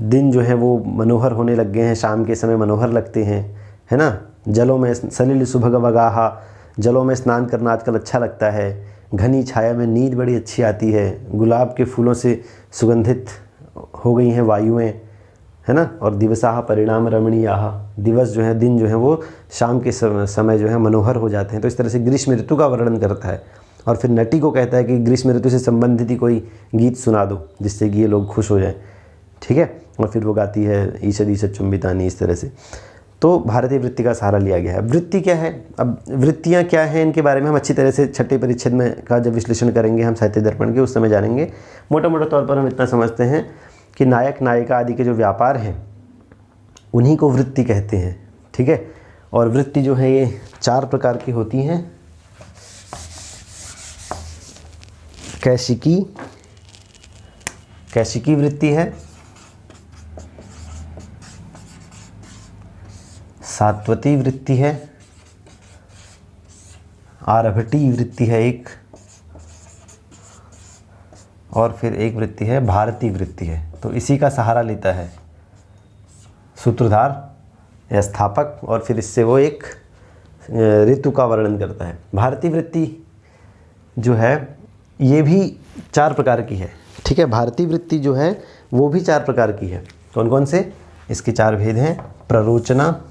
दिन जो है वो मनोहर होने लग गए हैं, शाम के समय मनोहर लगते हैं, है ना। जलों में सलिल सुभग वगाहा, जलों में स्नान करना आजकल अच्छा लगता है। घनी छाया में नींद बड़ी अच्छी आती है। गुलाब के फूलों से सुगंधित हो गई हैं वायुएं, है ना। और दिवसाह परिणाम रमणीयाः, दिवस जो है, दिन जो है वो शाम के समय जो है मनोहर हो जाते हैं। तो इस तरह से ग्रीष्म ऋतु का वर्णन करता है। और फिर नटी को कहता है कि ग्रीष्म ऋतु से संबंधित ही कोई गीत सुना दो जिससे कि ये लोग खुश हो जाएं, ठीक है। और फिर वो गाती है ईषद ईषद चुंबितानी, इस तरह से। तो भारतीय वृत्ति का सहारा लिया गया है। वृत्ति क्या है? अब वृत्तियाँ क्या हैं, इनके बारे में हम अच्छी तरह से छठे परिच्छेद में का जब विश्लेषण करेंगे हम साहित्य दर्पण के, उस समय जानेंगे। मोटा मोटा तौर पर हम इतना समझते हैं कि नायक नायिका आदि के जो व्यापार हैं उन्हीं को वृत्ति कहते हैं, ठीक है। और वृत्ति जो है ये 4 प्रकार की होती हैं। कैशिकी वृत्ति है, सात्वती वृत्ति है, आरभटी वृत्ति है एक, और फिर एक वृत्ति है भारतीय वृत्ति है। तो इसी का सहारा लेता है सूत्रधार या स्थापक, और फिर इससे वो एक ऋतु का वर्णन करता है। भारतीय वृत्ति जो है ये भी 4 प्रकार की है, ठीक है। भारतीय वृत्ति जो है वो भी 4 प्रकार की है। कौन कौन से? इसके 4 भेद हैं। प्ररोचना,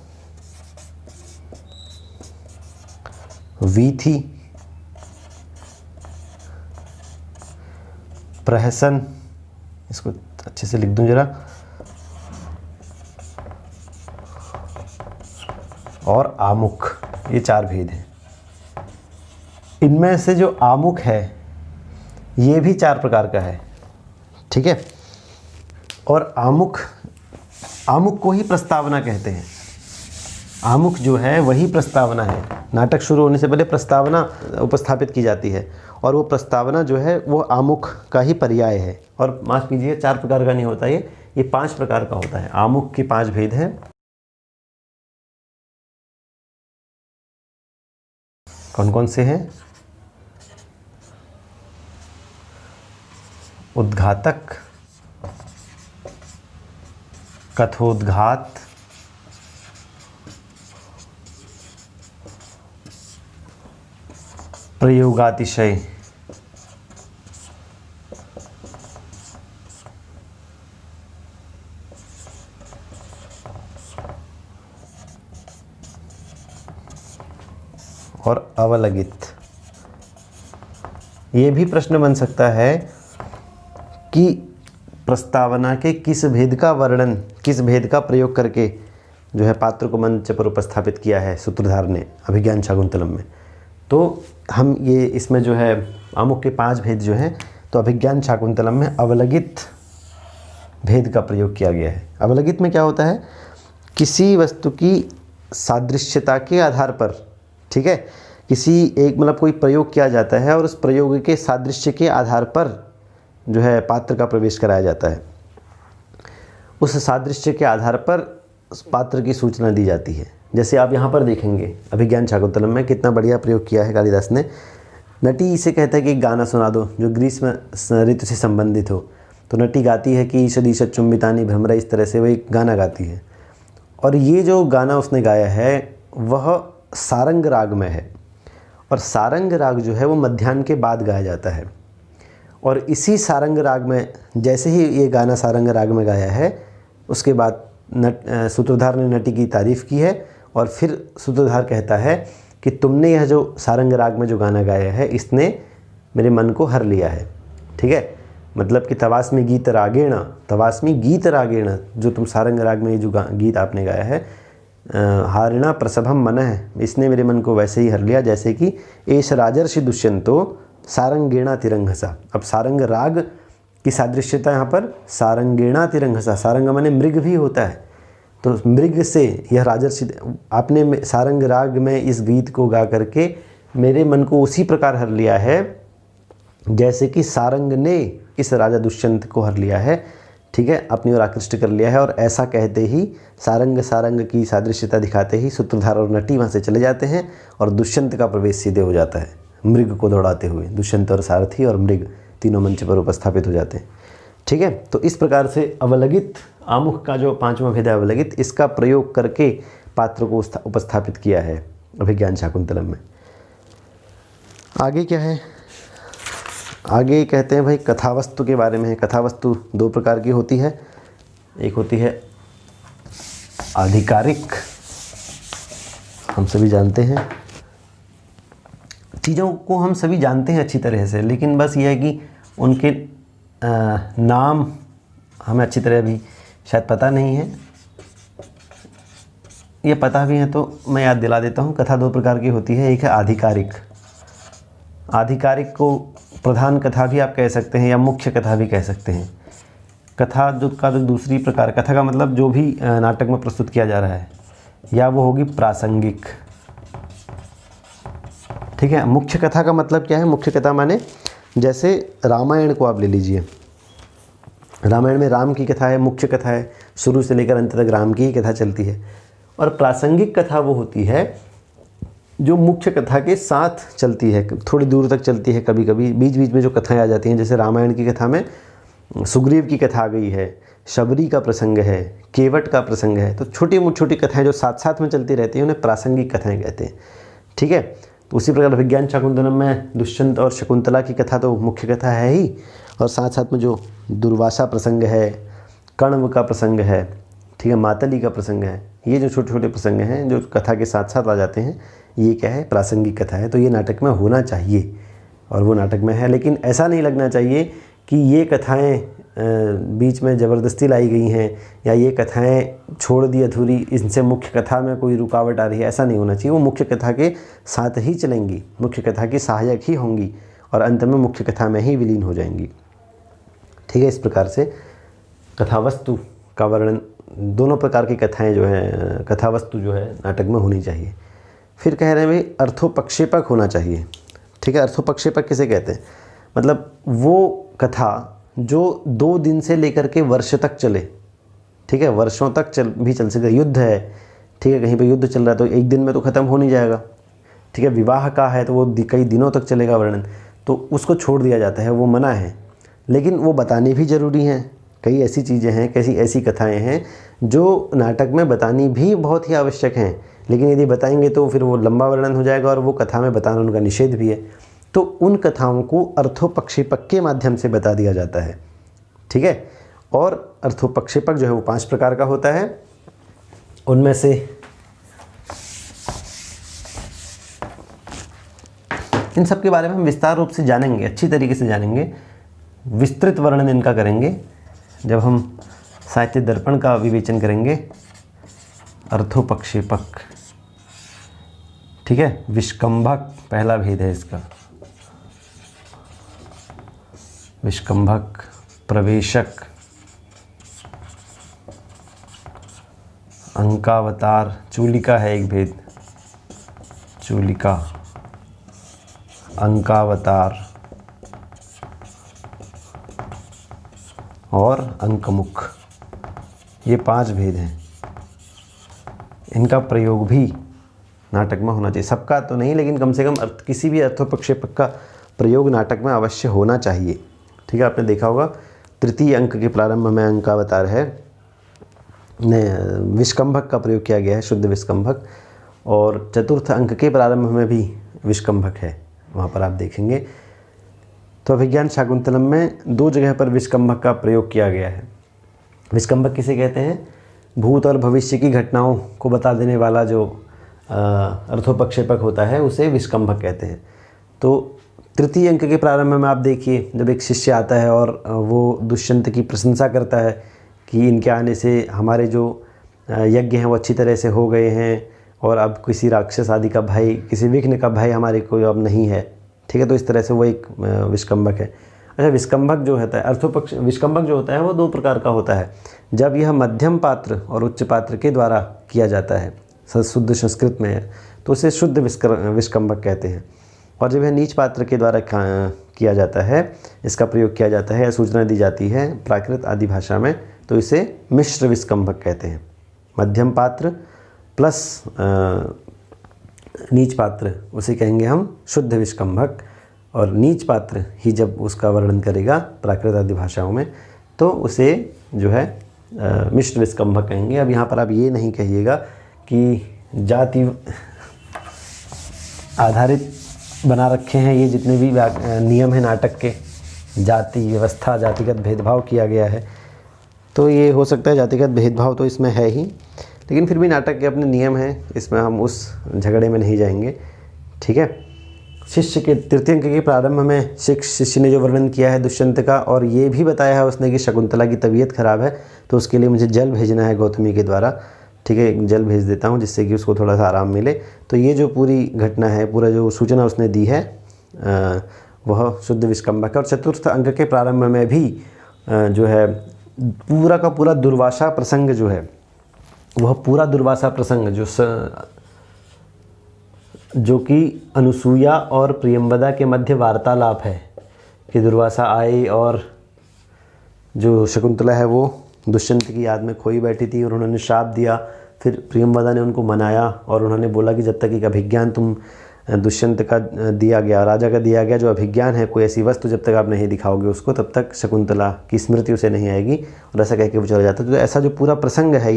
वीथी, प्रहसन, इसको अच्छे से लिख दूं जरा, और आमुख। ये 4 भेद हैं। इनमें से जो आमुख है ये भी 4 प्रकार का है, ठीक है। और आमुख को ही प्रस्तावना कहते हैं। आमुख जो है वही प्रस्तावना है। नाटक शुरू होने से पहले प्रस्तावना उपस्थापित की जाती है और वो प्रस्तावना जो है वो आमुख का ही पर्याय है। और माफ़ कीजिए 4 प्रकार का नहीं होता ये 5 प्रकार का होता है। आमुख के 5 भेद हैं। कौन कौन से हैं? उद्घातक, कथोद्घात, प्रयोगातिशय, और अवलगित। ये भी प्रश्न बन सकता है कि प्रस्तावना के किस भेद का वर्णन, किस भेद का प्रयोग करके जो है पात्र को मंच पर उपस्थापित किया है सूत्रधार ने अभिज्ञान शाकुंतलम में। तो हम ये इसमें जो है आमुख के 5 भेद जो हैं, तो अभिज्ञान शाकुंतलम में अवलगित भेद का प्रयोग किया गया है। अवलगित में क्या होता है? किसी वस्तु की सादृश्यता के आधार पर, ठीक है, किसी एक मतलब कोई प्रयोग किया जाता है और उस प्रयोग के सादृश्य के आधार पर जो है पात्र का प्रवेश कराया जाता है। उस सादृश्य के आधार पर उस पात्र की सूचना दी जाती है। जैसे आप यहाँ पर देखेंगे अभिज्ञान शाकुंतलम में कितना बढ़िया प्रयोग किया है कालिदास ने। नटी इसे कहता है कि एक गाना सुना दो जो ग्रीष्म ऋतु से संबंधित हो। तो नटी गाती है कि ईषद ईषद चुम्बितानी भ्रमरा, इस तरह से वो एक गाना गाती है। और ये जो गाना उसने गाया है वह सारंग राग में है, और सारंग राग जो है वो मध्याह्न के बाद गाया जाता है। और इसी सारंग राग में जैसे ही ये गाना सारंग राग में गाया है, उसके बाद सूत्रधार ने नटी की तारीफ़ की है, और फिर सूत्रधार कहता है कि तुमने यह जो सारंग राग में जो गाना गाया है इसने मेरे मन को हर लिया है। ठीक है, मतलब कि तवास्मी गीत रागेण, तवास्मी गीत रागेण, जो तुम सारंग राग में ये जो गीत आपने गाया है, हारिणा प्रसभम मन है, इसने मेरे मन को वैसे ही हर लिया जैसे कि एष राजर्षि दुष्यंतो सारंगेणा तिरंघसा। अब सारंग राग की सादृश्यता यहाँ पर सारंगेणा तिरंघसा, सारंग माने मृग भी होता है, तो मृग से यह राजर्षि, आपने सारंग राग में इस गीत को गा करके मेरे मन को उसी प्रकार हर लिया है जैसे कि सारंग ने इस राजा दुष्यंत को हर लिया है। ठीक है, अपनी ओर आकृष्ट कर लिया है। और ऐसा कहते ही सारंग सारंग की सादृश्यता दिखाते ही सूत्रधार और नटी वहाँ से चले जाते हैं और दुष्यंत का प्रवेश सीधे हो जाता है मृग को दौड़ाते हुए। दुष्यंत और सारथी और मृग तीनों मंच पर उपस्थापित हो जाते हैं। ठीक है, तो इस प्रकार से अवलगित आमुख का जो पांचवा भेद है अवलगित, इसका प्रयोग करके पात्र को उपस्थापित किया है अभिज्ञान शाकुंतलम में। आगे क्या है, आगे कहते हैं भाई कथावस्तु के बारे में है। कथावस्तु दो प्रकार की होती है, एक होती है आधिकारिक, हम सभी जानते हैं, चीज़ों को हम सभी जानते हैं अच्छी तरह से, लेकिन बस ये है कि उनके नाम हमें अच्छी तरह अभी शायद पता नहीं है, ये पता भी है तो मैं याद दिला देता हूँ। कथा दो प्रकार की होती है, एक है आधिकारिक। आधिकारिक को प्रधान कथा भी आप कह सकते हैं या मुख्य कथा भी कह सकते हैं। कथा जो दूसरी प्रकार, कथा का मतलब जो भी नाटक में प्रस्तुत किया जा रहा है, या वो होगी प्रासंगिक। ठीक है, मुख्य कथा का मतलब क्या है, मुख्य कथा माने जैसे रामायण को आप ले लीजिए, रामायण में राम की कथा है, मुख्य कथा है, शुरू से लेकर अंत तक राम की ही कथा चलती है। और प्रासंगिक कथा वो होती है जो मुख्य कथा के साथ चलती है, थोड़ी दूर तक चलती है, कभी कभी बीच बीच में जो कथाएं आ जाती हैं। जैसे रामायण की कथा में सुग्रीव की कथा आ गई है, शबरी का प्रसंग है, केवट का प्रसंग है, तो छोटी कथाएं जो साथ साथ में चलती रहती हैं उन्हें प्रासंगिक कथाएं कहते हैं। ठीक है, तो उसी प्रकार अभिज्ञान शाकुंतलम में दुष्यंत और शकुंतला की कथा तो मुख्य कथा है ही, और साथ साथ में जो दुर्वासा प्रसंग है, कण्व का प्रसंग है, ठीक है, मातली का प्रसंग है, ये जो छोटे छोटे प्रसंग हैं जो कथा के साथ साथ आ जाते हैं, ये क्या है, प्रासंगिक कथा है। तो ये नाटक में होना चाहिए और वो नाटक में है, लेकिन ऐसा नहीं लगना चाहिए कि ये कथाएं बीच में ज़बरदस्ती लाई गई हैं या ये कथाएं छोड़ दी अधूरी, इनसे मुख्य कथा में कोई रुकावट आ रही है, ऐसा नहीं होना चाहिए। वो मुख्य कथा के साथ ही चलेंगी, मुख्य कथा की सहायक ही होंगी और अंत में मुख्य कथा में ही विलीन हो जाएंगी। ठीक है, इस प्रकार से कथावस्तु का वर्णन, दोनों प्रकार की कथाएं जो हैं, कथावस्तु जो है नाटक में होनी चाहिए। फिर कह रहे हैं भाई अर्थोपक्षेपक होना चाहिए। ठीक है, अर्थोपक्षेपक किसे कहते हैं, मतलब वो कथा जो 2 दिन से लेकर के वर्ष तक चले। ठीक है, वर्षों तक भी चल सकते। युद्ध है, ठीक है, कहीं पे युद्ध चल रहा है तो एक दिन में तो ख़त्म हो नहीं जाएगा। ठीक है, विवाह का है तो वो कई दिनों तक चलेगा वर्णन, तो उसको छोड़ दिया जाता है, वो मना है। लेकिन वो बतानी भी ज़रूरी हैं। कई ऐसी चीज़ें हैं, कैसी ऐसी कथाएं हैं जो नाटक में बतानी भी बहुत ही आवश्यक हैं, लेकिन यदि बताएंगे तो फिर वो लंबा वर्णन हो जाएगा और वो कथा में बताना उनका निषेध भी है। तो उन कथाओं को अर्थोपक्षेपक के माध्यम से बता दिया जाता है। ठीक है, और अर्थोपक्षेपक जो है वो 5 प्रकार का होता है। उनमें से इन सब के बारे में हम विस्तार रूप से जानेंगे, अच्छी तरीके से जानेंगे, विस्तृत वर्णन इनका करेंगे जब हम साहित्य दर्पण का विवेचन करेंगे। अर्थोपक्षेपक, ठीक है, विष्कंभक पहला भेद है इसका, विष्कंभक, प्रवेशक, अंकावतार, चूलिका है एक भेद, चूलिका, अंकावतार और अंकमुख, ये 5 भेद हैं। इनका प्रयोग भी नाटक में होना चाहिए, सबका तो नहीं, लेकिन कम से कम किसी भी अर्थोपक्षेपक का प्रयोग नाटक में अवश्य होना चाहिए। ठीक है, आपने देखा होगा तृतीय अंक के प्रारंभ में अंकावतार है, विष्कंभक का प्रयोग किया गया है, शुद्ध विष्कंभक, और चतुर्थ अंक के प्रारंभ में भी विष्कंभक है, वहाँ पर आप देखेंगे। तो अभिज्ञान शाकुंतलम में 2 जगह पर विष्कंभक का प्रयोग किया गया है। विष्कंभक किसे कहते हैं? भूत और भविष्य की घटनाओं को बता देने वाला जो अर्थोपक्षेपक होता है उसे विष्कंभक कहते हैं। तो तृतीय अंक के प्रारंभ में आप देखिए, जब एक शिष्य आता है और वो दुष्यंत की प्रशंसा करता है कि इनके आने से हमारे जो यज्ञ हैं वो अच्छी तरह से हो गए हैं और अब किसी राक्षस आदि का भय, किसी विघ्न का भय हमारे को अब नहीं है। ठीक है, तो इस तरह से वो एक विष्कंभक है। अच्छा, विष्कंभक जो होता है, अर्थोपक्ष विष्कंभक जो होता है वो 2 प्रकार का होता है। जब यह मध्यम पात्र और उच्च पात्र के द्वारा किया जाता है, शुद्ध संस्कृत में है, तो उसे शुद्ध विष्कंभक कहते हैं। और जब यह नीच पात्र के द्वारा किया जाता है, इसका प्रयोग किया जाता है या सूचना दी जाती है प्राकृत आदि भाषा में, तो इसे मिश्र विष्कंभक कहते हैं। मध्यम पात्र प्लस नीच पात्र उसे कहेंगे हम शुद्ध विष्कंभक, और नीच पात्र ही जब उसका वर्णन करेगा प्राकृत आदि भाषाओं में तो उसे जो है मिश्र विष्कंभक कहेंगे। अब यहाँ पर आप ये नहीं कहिएगा कि जाति आधारित बना रखे हैं ये जितने भी नियम हैं नाटक के, जाति व्यवस्था, जातिगत भेदभाव किया गया है, तो ये हो सकता है जातिगत भेदभाव तो इसमें है ही, लेकिन फिर भी नाटक के अपने नियम हैं, इसमें हम उस झगड़े में नहीं जाएंगे। ठीक है, शिष्य के तृतीय अंक के प्रारंभ में शिष्य ने जो वर्णन किया है दुष्यंत का, और ये भी बताया है उसने कि शकुंतला की तबीयत खराब है, तो उसके लिए मुझे जल भेजना है गौतमी के द्वारा। ठीक है, जल भेज देता हूँ जिससे कि उसको थोड़ा सा आराम मिले। तो ये जो पूरी घटना है, पूरा जो सूचना उसने दी है वह शुद्ध विष्कंभक है। और चतुर्थ अंक के प्रारंभ में भी जो है पूरा का पूरा दुर्वासा प्रसंग जो है, वह पूरा दुर्वासा प्रसंग जो कि अनुसूया और प्रियंवदा के मध्य वार्तालाप है कि दुर्वासा आए और जो शकुंतला है वो दुष्यंत की याद में खोई बैठी थी और उन्होंने श्राप दिया। फिर प्रियंवदा ने उनको मनाया और उन्होंने बोला कि जब तक एक अभिज्ञान तुम दुष्यंत का दिया गया, राजा का दिया गया जो अभिज्ञान है, कोई ऐसी वस्तु जब तक आप नहीं दिखाओगे उसको, तब तक शकुंतला की स्मृति उसे नहीं आएगी, और ऐसा कह के वो चला जाता है। तो ऐसा जो पूरा प्रसंग है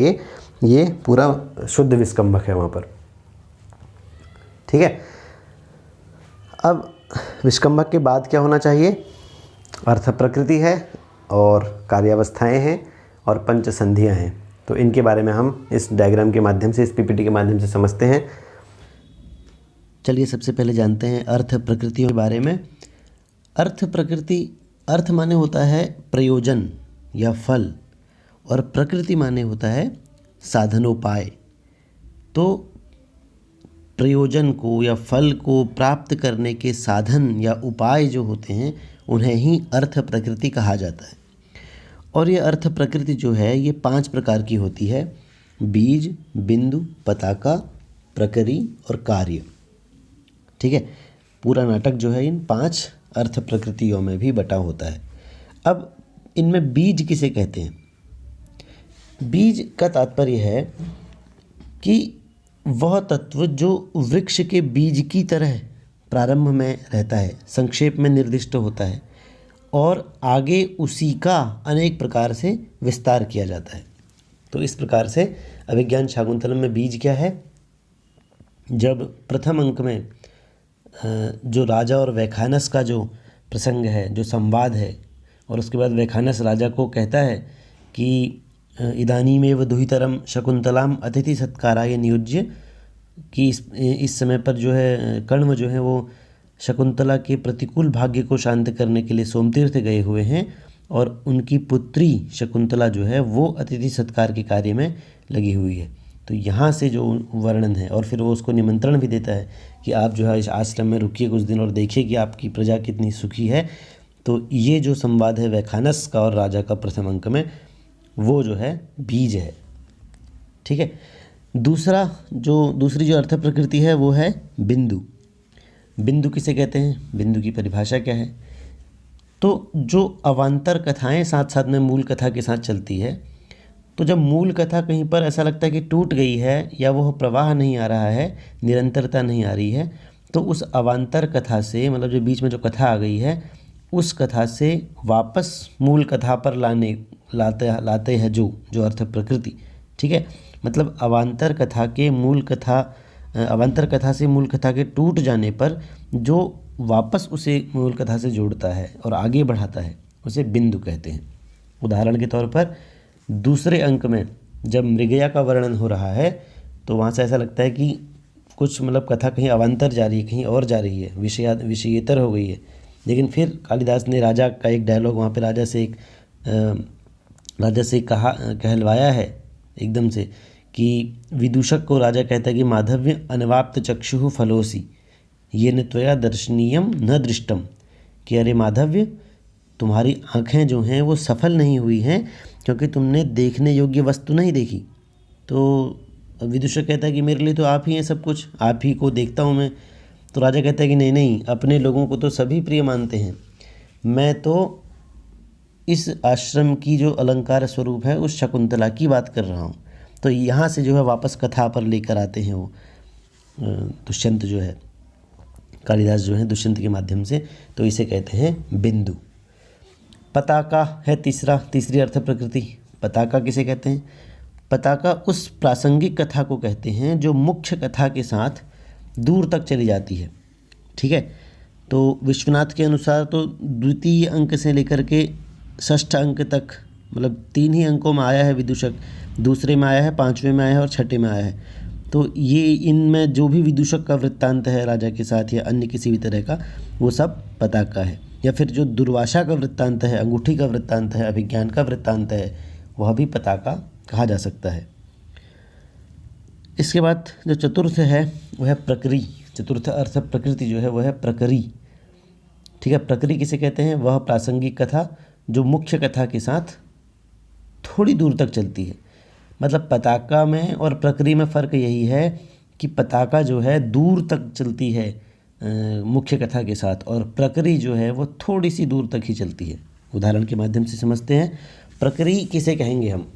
ये पूरा शुद्ध विष्कंभक है वहाँ पर। ठीक है, अब विष्कंभक के बाद क्या होना चाहिए? अर्थ प्रकृति है और कार्यावस्थाएं हैं और पंच संधियां हैं। तो इनके बारे में हम इस डायग्राम के माध्यम से, इस पीपीटी के माध्यम से समझते हैं। चलिए सबसे पहले जानते हैं अर्थ प्रकृतियों के बारे में। अर्थ प्रकृति, अर्थ माने होता है प्रयोजन या फल, और प्रकृति माने होता है साधनोपाय। तो प्रयोजन को या फल को प्राप्त करने के साधन या उपाय जो होते हैं उन्हें ही अर्थ प्रकृति कहा जाता है। और ये अर्थ प्रकृति जो है ये 5 प्रकार की होती है: बीज, बिंदु, पताका, प्रकरी और कार्य। ठीक है, पूरा नाटक जो है इन 5 अर्थ प्रकृतियों में भी बटा होता है। अब इनमें बीज किसे कहते हैं? बीज का तात्पर्य है कि वह तत्व जो वृक्ष के बीज की तरह प्रारंभ में रहता है, संक्षेप में निर्दिष्ट होता है, और आगे उसी का अनेक प्रकार से विस्तार किया जाता है। तो इस प्रकार से अभिज्ञान शाकुंतलम में बीज क्या है? जब प्रथम अंक में जो राजा और वैखानस का जो प्रसंग है, जो संवाद है, और उसके बाद वैखानस राजा को कहता है कि इदानीमेव दुहितरम शकुंतलाम अतिथि सत्काराय नियुज्य, कि इस समय पर जो है कण्व जो है वो शकुंतला के प्रतिकूल भाग्य को शांत करने के लिए सोमतीर्थ गए हुए हैं, और उनकी पुत्री शकुंतला जो है वो अतिथि सत्कार के कार्य में लगी हुई है। तो यहाँ से जो वर्णन है, और फिर वो उसको निमंत्रण भी देता है कि आप जो है इस आश्रम में रुकिए कुछ दिन और देखिए कि आपकी प्रजा कितनी सुखी है। तो ये जो संवाद है वैखानस का और राजा का प्रथम अंक में, वो जो है बीज है। ठीक है, दूसरी जो अर्थ प्रकृति है वो है बिंदु। बिंदु किसे कहते हैं? बिंदु की परिभाषा क्या है? तो जो अवान्तर कथाएं साथ साथ में मूल कथा के साथ चलती है, तो जब मूल कथा कहीं पर ऐसा लगता है कि टूट गई है या वह प्रवाह नहीं आ रहा है, निरंतरता नहीं आ रही है, तो उस अवान्तर कथा से, मतलब जो बीच में जो कथा आ गई है, उस कथा से वापस मूल कथा पर लाते हैं जो अर्थ प्रकृति। ठीक है, मतलब अवान्तर कथा से मूल कथा के टूट जाने पर जो वापस उसे मूल कथा से जोड़ता है और आगे बढ़ाता है उसे बिंदु कहते हैं। उदाहरण के तौर पर दूसरे अंक में जब मृगया का वर्णन हो रहा है तो वहाँ से ऐसा लगता है कि कुछ मतलब कथा कहीं अवान्तर जा रही है, कहीं और जा रही है, विषयेतर हो गई है। लेकिन फिर कालिदास ने राजा का एक डायलॉग वहाँ पे राजा से कहलवाया है एकदम से कि विदूषक को राजा कहता है कि माधव्य अनवाप्त चक्षुः फलोसी ये न त्वया दर्शनीयम न दृष्टम, कि अरे माधव्य तुम्हारी आँखें जो हैं वो सफल नहीं हुई हैं क्योंकि तुमने देखने योग्य वस्तु नहीं देखी। तो विदूषक कहता है कि मेरे लिए तो आप ही हैं सब कुछ, आप ही को देखता हूँ मैं। तो राजा कहता है कि नहीं, अपने लोगों को तो सभी प्रिय मानते हैं, मैं तो इस आश्रम की जो अलंकार स्वरूप है उस शकुंतला की बात कर रहा हूँ। तो यहाँ से जो है वापस कथा पर लेकर आते हैं वो दुष्यंत जो है, कालिदास जो है दुष्यंत के माध्यम से। तो इसे कहते हैं बिंदु। पताका है तीसरी अर्थ प्रकृति। पताका किसे कहते हैं? पताका उस प्रासंगिक कथा को कहते हैं जो मुख्य कथा के साथ दूर तक चली जाती है। ठीक है, तो विश्वनाथ के अनुसार तो द्वितीय अंक से लेकर के षष्ठ अंक तक, मतलब 3 ही अंकों में आया है विदूषक, दूसरे में आया है, 5वें में आया है और 6ठे में आया है। तो ये इनमें जो भी विदूषक का वृत्तांत है राजा के साथ या अन्य किसी भी तरह का, वो सब पताका है। या फिर जो दुर्वासा का वृत्तांत है, अंगूठी का वृत्तांत है, अभिज्ञान का वृत्तांत है, वह भी पताका कहा जा सकता है। इसके बाद जो चतुर्थ है वह है प्रकरी। चतुर्थ अर्थ प्रकृति जो है वह है प्रकरी। ठीक है, प्रकरी किसे कहते हैं? वह प्रासंगिक कथा जो मुख्य कथा के साथ थोड़ी दूर तक चलती है। मतलब पताका में और प्रकरी में फ़र्क यही है कि पताका जो है दूर तक चलती है मुख्य कथा के साथ, और प्रकरी जो है वो थोड़ी सी दूर तक ही चलती है। उदाहरण के माध्यम से समझते हैं। प्रकरी किसे कहेंगे हम?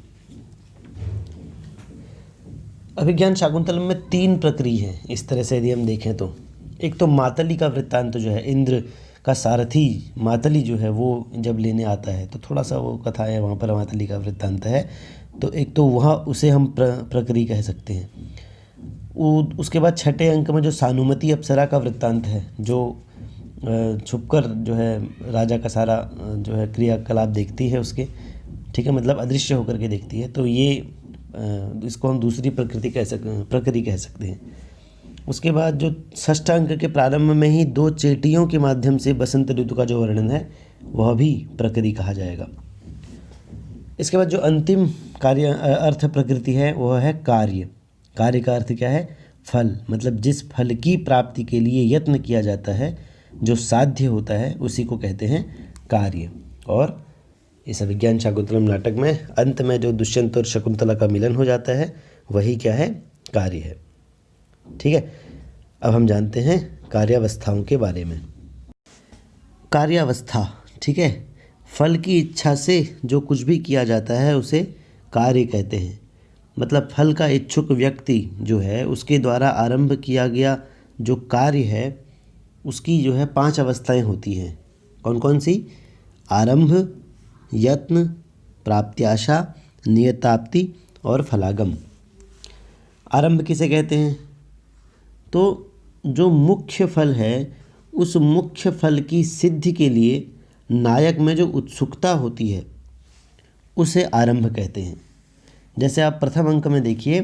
अभिज्ञान शाकुंतलम में 3 प्रकरी हैं इस तरह से यदि हम देखें तो। एक तो मातली का वृत्तांत जो है, इंद्र का सारथी मातली जो है वो जब लेने आता है तो थोड़ा सा वो कथा है, वहाँ पर मातली का वृत्तांत है। तो एक तो वह उसे हम प्रकरी कह सकते हैं। उसके बाद 6ठे अंक में जो सानुमति अप्सरा का वृत्तांत है, जो छुपकर जो है राजा का सारा जो है क्रियाकलाप देखती है उसके, ठीक है, मतलब अदृश्य होकर के देखती है। तो ये इसको हम दूसरी प्रकृति प्रकरी कह सकते हैं। उसके बाद जो षष्ठ अंक के प्रारंभ में ही 2 चेटियों के माध्यम से बसंत ऋतु का जो वर्णन है वह भी प्रकरी कहा जाएगा। इसके बाद जो अंतिम कार्य अर्थ प्रकृति है वह है कार्य। कार्य का अर्थ क्या है? फल। मतलब जिस फल की प्राप्ति के लिए यत्न किया जाता है, जो साध्य होता है, उसी को कहते हैं कार्य। और इस अभिज्ञान शाकुंतलम नाटक में अंत में जो दुष्यंत और शकुंतला का मिलन हो जाता है वही क्या है? कार्य है। ठीक है, अब हम जानते हैं कार्यावस्थाओं के बारे में। कार्यावस्था, ठीक है, फल की इच्छा से जो कुछ भी किया जाता है उसे कार्य कहते हैं। मतलब फल का इच्छुक व्यक्ति जो है उसके द्वारा आरंभ किया गया जो कार्य है उसकी जो है 5 अवस्थाएं होती हैं। कौन कौन सी? आरंभ, यत्न, प्राप्त्याशा, नियताप्ति और फलागम। आरंभ किसे कहते हैं? तो जो मुख्य फल है उस मुख्य फल की सिद्धि के लिए नायक में जो उत्सुकता होती है उसे आरंभ कहते हैं। जैसे आप प्रथम अंक में देखिए,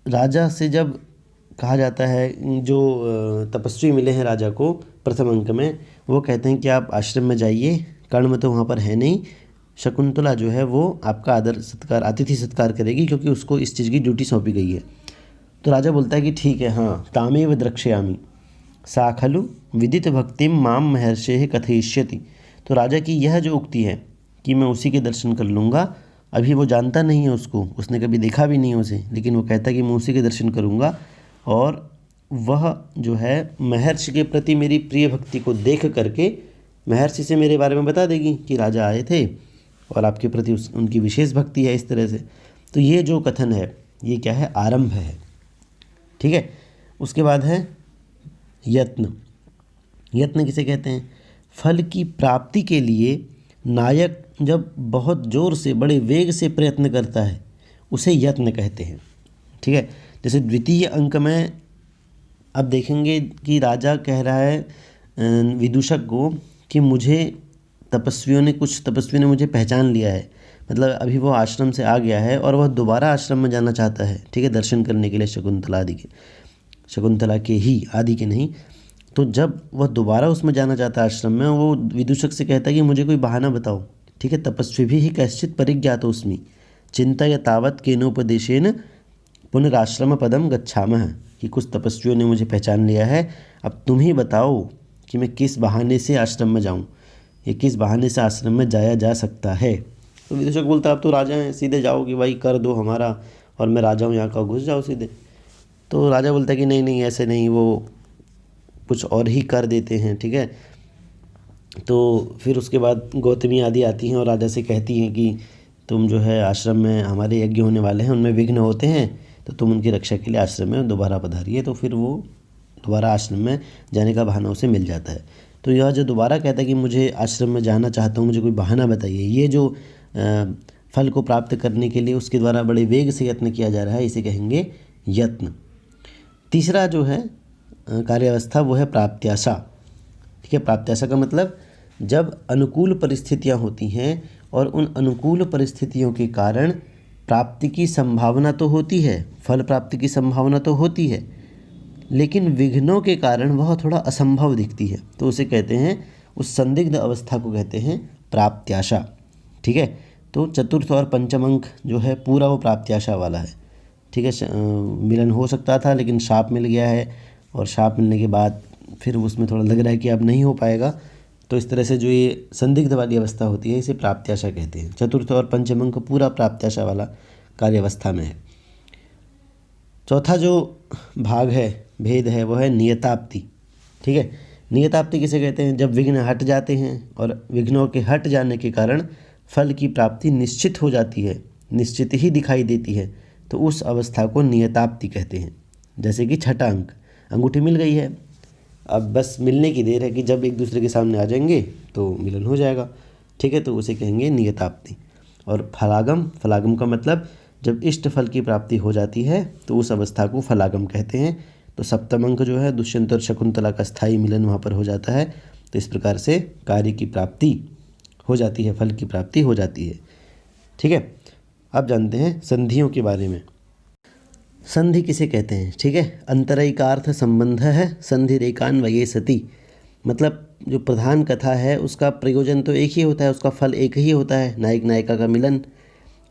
राजा से जब कहा जाता है, जो तपस्वी मिले हैं राजा को प्रथम अंक में, वो कहते हैं कि आप आश्रम में जाइए, कर्ण तो वहाँ पर है नहीं, शकुंतला जो है वो आपका आदर सत्कार, अतिथि सत्कार करेगी क्योंकि उसको इस चीज़ की ड्यूटी सौंपी गई है। तो राजा बोलता है कि ठीक है, हाँ, तामेव द्रक्ष्यामि सा खलु विदित भक्तिम माम महर्षेः कथयिष्यति। तो राजा की यह जो उक्ति है कि मैं उसी के दर्शन कर लूँगा, अभी वो जानता नहीं है उसको, उसने कभी देखा भी नहीं उसे, लेकिन वो कहता है कि मैं उसी के दर्शन करूँगा, और वह जो है महर्षि के प्रति मेरी प्रिय भक्ति को देख करके महर्षि से मेरे बारे में बता देगी कि राजा आए थे और आपके प्रति उनकी विशेष भक्ति है, इस तरह से। तो ये जो कथन है ये क्या है? आरंभ है। ठीक है, उसके बाद है यत्न। यत्न किसे कहते हैं? फल की प्राप्ति के लिए नायक जब बहुत ज़ोर से बड़े वेग से प्रयत्न करता है उसे यत्न कहते हैं। ठीक है, जैसे द्वितीय अंक में अब देखेंगे कि राजा कह रहा है विदूषक को कि कुछ तपस्वियों ने मुझे पहचान लिया है, मतलब अभी वो आश्रम से आ गया है और वह दोबारा आश्रम में जाना चाहता है। ठीक है, दर्शन करने के लिए शकुंतला के ही, आदि के नहीं। तो जब वह दोबारा उसमें जाना चाहता है आश्रम में, वो विदूषक से कहता है कि मुझे कोई बहाना बताओ। ठीक है, तपस्वी भी ही कैश्चित परिज्ञातोऽस्मि चिंतय तावत् केनोपदेशेन पुनराश्रम पदम गच्छामः, कि कुछ तपस्वियों ने मुझे पहचान लिया है, अब तुम ही बताओ कि मैं किस बहाने से आश्रम में जाऊं, या किस बहाने से आश्रम में जाया जा सकता है। तो विदूषक बोलता अब तो राजा हैं, सीधे जाओ कि भाई कर दो हमारा, और मैं राजा हूँ यहाँ का, घुस जाओ सीधे। तो राजा बोलता है कि नहीं नहीं, ऐसे नहीं, वो कुछ और ही कर देते हैं। ठीक है, तो फिर उसके बाद गौतमी आदि आती हैं और राजा से कहती हैं कि तुम जो है आश्रम में हमारे यज्ञ होने वाले हैं, उनमें विघ्न होते हैं, तो तुम उनकी रक्षा के लिए आश्रम में दोबारा पधारिए। तो फिर वो दोबारा आश्रम में जाने का बहाना उसे मिल जाता है। तो यह जो दोबारा कहता है कि मुझे आश्रम में जाना चाहता हूँ, मुझे कोई बहाना बताइए, ये जो फल को प्राप्त करने के लिए उसके द्वारा बड़े वेग से यत्न किया जा रहा है, इसे कहेंगे यत्न। तीसरा जो है कार्यावस्था वो है प्राप्त्याशा। ठीक है, प्राप्त्याशा का मतलब जब अनुकूल परिस्थितियाँ होती हैं और उन अनुकूल परिस्थितियों के कारण प्राप्ति की संभावना तो होती है, फल प्राप्ति की संभावना तो होती है, लेकिन विघ्नों के कारण वह थोड़ा असंभव दिखती है, तो उसे कहते हैं, उस संदिग्ध अवस्था को कहते हैं प्राप्त्याशा। ठीक है, तो चतुर्थ और पंचम अंक जो है पूरा वो प्राप्त्याशा वाला है। ठीक है, मिलन हो सकता था लेकिन शाप मिल गया है, और शाप मिलने के बाद फिर उसमें थोड़ा लग रहा है कि अब नहीं हो पाएगा, तो इस तरह से जो ये संदिग्ध वाली अवस्था होती है इसे प्राप्त्याशा कहते हैं। चतुर्थ और पंचम अंक पूरा प्राप्त्याशा वाला कार्यावस्था में है। चौथा जो भाग है, भेद है, वो है नियताप्ति। ठीक है, नियताप्ति किसे कहते हैं? जब विघ्न हट जाते हैं और विघ्नों के हट जाने के कारण फल की प्राप्ति निश्चित हो जाती है, निश्चित ही दिखाई देती है, तो उस अवस्था को नियताप्ति कहते हैं। जैसे कि छठा अंक, अंगूठी मिल गई है, अब बस मिलने की देर है कि जब एक दूसरे के सामने आ जाएंगे तो मिलन हो जाएगा। ठीक है, तो उसे कहेंगे नियताप्ति। और फलागम, फलागम का मतलब जब इष्ट फल की प्राप्ति हो जाती है तो उस अवस्था को फलागम कहते हैं। तो सप्तम अंक जो है दुष्यंत और शकुंतला का स्थायी मिलन वहाँ पर हो जाता है। तो इस प्रकार से कार्य की प्राप्ति हो जाती है, फल की प्राप्ति हो जाती है। ठीक है, अब जानते हैं संधियों के बारे में। संधि किसे कहते हैं? ठीक है, अंतरैकार्थ संबंध है संधिरेकान्वये सति, मतलब जो प्रधान कथा है उसका प्रयोजन तो एक ही होता है, उसका फल एक ही होता है, नायक नायिका का मिलन।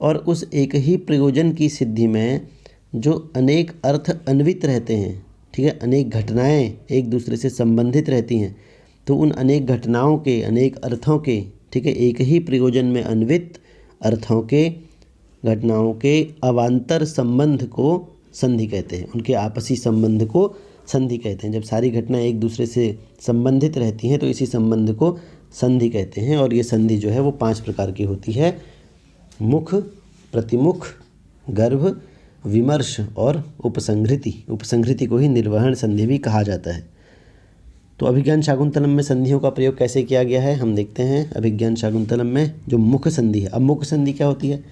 और उस एक ही प्रयोजन की सिद्धि में जो अनेक अर्थ अन्वित रहते हैं, ठीक है, अनेक घटनाएं एक दूसरे से संबंधित रहती हैं, तो उन अनेक घटनाओं के, अनेक अर्थों के, ठीक है, एक ही प्रयोजन में अन्वित अर्थों के, घटनाओं के अवान्तर संबंध को संधि कहते हैं। उनके आपसी संबंध को संधि कहते हैं। जब सारी घटनाएं एक दूसरे से संबंधित रहती हैं तो इसी संबंध को संधि कहते हैं। और ये संधि जो है वो 5 प्रकार की होती है: मुख, प्रतिमुख, गर्भ, विमर्श और उपसंहृति। उपसंहृति को ही निर्वहन संधि भी कहा जाता है। तो अभिज्ञान शाकुंतलम में संधियों का प्रयोग कैसे किया गया है हम देखते हैं। अभिज्ञान शाकुंतलम में जो मुख संधि है, अब मुख संधि क्या होती है?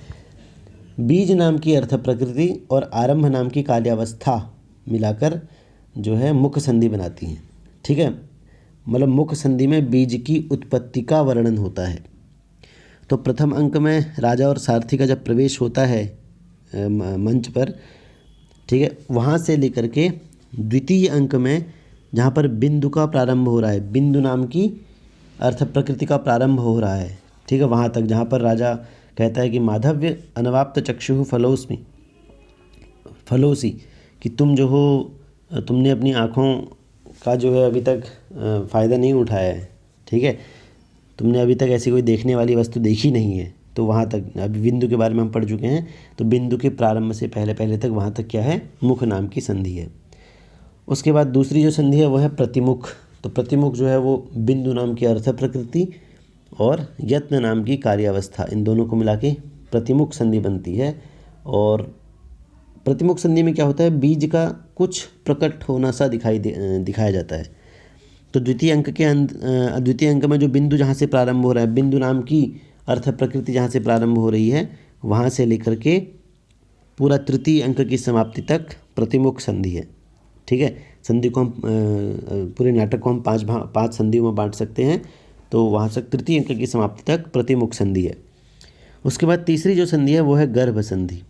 बीज नाम की अर्थ प्रकृति और आरंभ नाम की कार्यावस्था मिलाकर जो है मुख संधि बनाती हैं। ठीक है, मतलब मुख संधि में बीज की उत्पत्ति का वर्णन होता है। तो प्रथम अंक में राजा और सारथी का जब प्रवेश होता है मंच पर, ठीक है, वहाँ से लेकर के द्वितीय अंक में जहाँ पर बिंदु का प्रारंभ हो रहा है, बिंदु नाम की अर्थ प्रकृति का प्रारंभ हो रहा है, ठीक है, वहाँ तक जहाँ पर राजा कहता है कि माधव्य अनवाप्त चक्षुः फलोसी, कि तुम जो हो, तुमने अपनी आँखों का जो है अभी तक फ़ायदा नहीं उठाया है, ठीक है, तुमने अभी तक ऐसी कोई देखने वाली वस्तु देखी नहीं है। तो वहाँ तक, अभी बिंदु के बारे में हम पढ़ चुके हैं, तो बिंदु के प्रारंभ से पहले पहले तक वहाँ तक क्या है? मुख नाम की संधि है। उसके बाद दूसरी जो संधि है वो है प्रतिमुख। तो प्रतिमुख जो है वो बिंदु नाम की अर्थ प्रकृति और यत्न नाम की कार्यावस्था, इन दोनों को मिला के प्रतिमुख संधि बनती है। और प्रतिमुख संधि में क्या होता है? बीज का कुछ प्रकट होना सा दिखाया जाता है, तो द्वितीय अंक में जो बिंदु जहाँ से प्रारंभ हो रहा है, बिंदु नाम की अर्थ प्रकृति जहाँ से प्रारंभ हो रही है, वहाँ से लेकर के पूरा तृतीय अंक की समाप्ति तक प्रतिमुख संधि है। ठीक है, संधि को हम पूरे नाटक को हम पाँच संधियों में बांट सकते हैं। तो वहाँ से तृतीय अंक की समाप्ति तक प्रतिमुख संधि है। उसके बाद तीसरी जो संधि है वो है गर्भ संधि।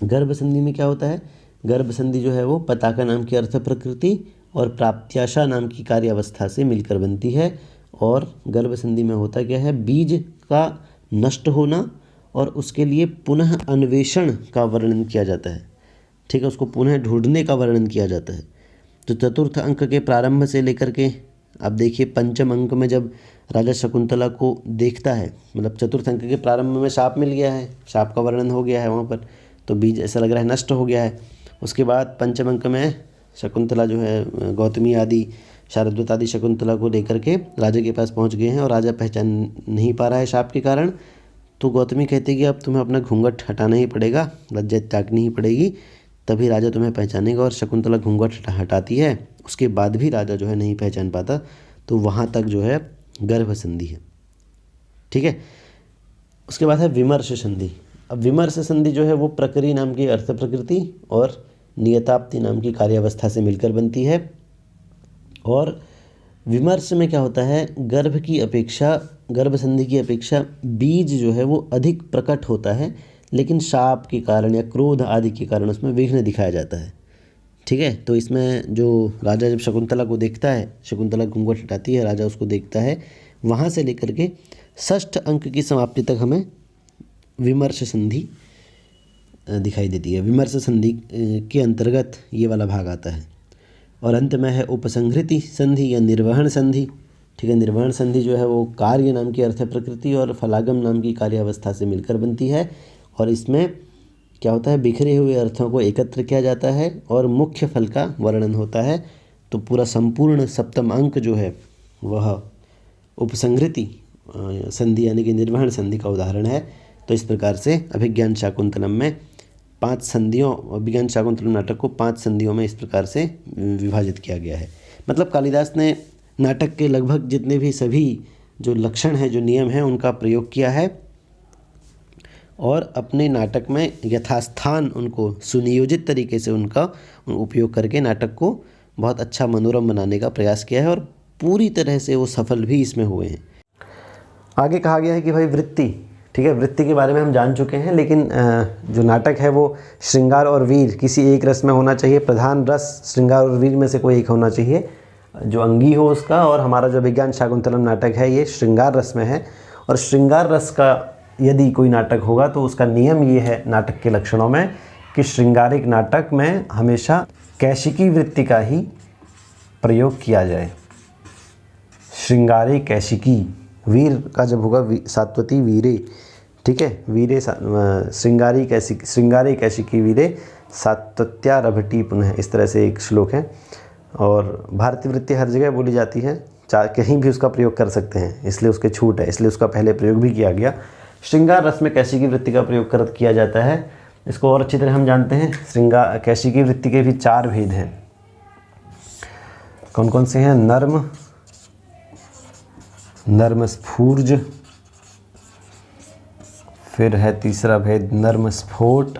गर्भ संधि में क्या होता है? गर्भ संधि जो है वो पताका नाम की अर्थ प्रकृति और प्राप्त्याशा नाम की कार्यावस्था से मिलकर बनती है। और गर्भ संधि में होता क्या है? बीज का नष्ट होना और उसके लिए पुनः अन्वेषण का वर्णन किया जाता है। ठीक है, उसको पुनः ढूंढने का वर्णन किया जाता है। तो चतुर्थ अंक के प्रारंभ से लेकर के अब देखिए पंचम अंक में जब राजा शकुंतला को देखता है, मतलब चतुर्थ अंक के प्रारंभ में शाप मिल गया है, शाप का वर्णन हो गया है वहाँ पर, तो बीज ऐसा लग रहा है नष्ट हो गया है। उसके बाद पंचम अंक में शकुंतला जो है गौतमी आदि शारद्वत आदि शकुंतला को लेकर के राजा के पास पहुँच गए हैं और राजा पहचान नहीं पा रहा है शाप के कारण। तो गौतमी कहती है कि अब तुम्हें अपना घूंघट हटाना ही पड़ेगा, लज्जा त्यागनी ही पड़ेगी, तभी राजा तुम्हें पहचानेगा। और शकुंतला घूंघट हटाती है, उसके बाद भी राजा जो है नहीं पहचान पाता। तो वहाँ तक जो है गर्भ संधि है। ठीक है, उसके बाद है विमर्श संधि। अब विमर्श संधि जो है वो प्रकृति नाम की अर्थ प्रकृति और नियताप्ति नाम की कार्यावस्था से मिलकर बनती है। और विमर्श में क्या होता है? गर्भ संधि की अपेक्षा बीज जो है वो अधिक प्रकट होता है, लेकिन शाप के कारण या क्रोध आदि के कारण उसमें विघ्न दिखाया जाता है। ठीक है, तो इसमें जो राजा जब शकुंतला को देखता है, शकुंतला घूंघट हटाती है, राजा उसको देखता है, वहाँ से लेकर के षष्ठ अंक की समाप्ति तक हमें विमर्श संधि दिखाई देती है। विमर्श संधि के अंतर्गत ये वाला भाग आता है। और अंत में है उपसंहृति संधि या निर्वहन संधि। ठीक है, निर्वहन संधि जो है वो कार्य नाम की अर्थ प्रकृति और फलागम नाम की कार्यावस्था से मिलकर बनती है। और इसमें क्या होता है? बिखरे हुए अर्थों को एकत्र किया जाता है और मुख्य फल का वर्णन होता है। तो पूरा संपूर्ण सप्तम अंक जो है वह उपसंहृति संधि यानी कि निर्वहन संधि का उदाहरण है। तो इस प्रकार से अभिज्ञान शाकुंतलम में 5 संधियों, अभिज्ञान शाकुंतलम नाटक को 5 संधियों में इस प्रकार से विभाजित किया गया है। मतलब कालिदास ने नाटक के लगभग जितने भी सभी जो लक्षण हैं, जो नियम हैं, उनका प्रयोग किया है और अपने नाटक में यथास्थान उनको सुनियोजित तरीके से उनका उपयोग करके नाटक को बहुत अच्छा मनोरम बनाने का प्रयास किया है और पूरी तरह से वो सफल भी इसमें हुए हैं। आगे कहा गया है कि भाई वृत्ति, ठीक है, वृत्ति के बारे में हम जान चुके हैं, लेकिन जो नाटक है वो श्रृंगार और वीर किसी एक रस में होना चाहिए। प्रधान रस श्रृंगार और वीर में से कोई एक होना चाहिए जो अंगी हो उसका। और हमारा जो अभिज्ञान शाकुंतलम नाटक है ये श्रृंगार रस में है। और श्रृंगार रस का यदि कोई नाटक होगा तो उसका नियम ये है नाटक के लक्षणों में कि श्रृंगारिक नाटक में हमेशा कैशिकी वृत्ति का ही प्रयोग किया जाए। श्रृंगारे कैशिकी, वीर का जब होगा सात्वती वीरे, ठीक है, वीरे श्रृंगारे कैशिकी वीरे सात्वत्या रभटी पुनः, इस तरह से एक श्लोक है। और भारतीय वृत्ति हर जगह बोली जाती है, कहीं भी उसका प्रयोग कर सकते हैं, इसलिए उसके छूट है, इसलिए उसका पहले प्रयोग भी किया गया। श्रृंगार रस में कैशिकी वृत्ति का प्रयोग किया जाता है। इसको और अच्छी तरह हम जानते हैं। कैशिकी वृत्ति के भी 4 भेद हैं। कौन कौन से हैं? नर्म स्फूर्ज, फिर है तीसरा भेद नर्म स्फोट,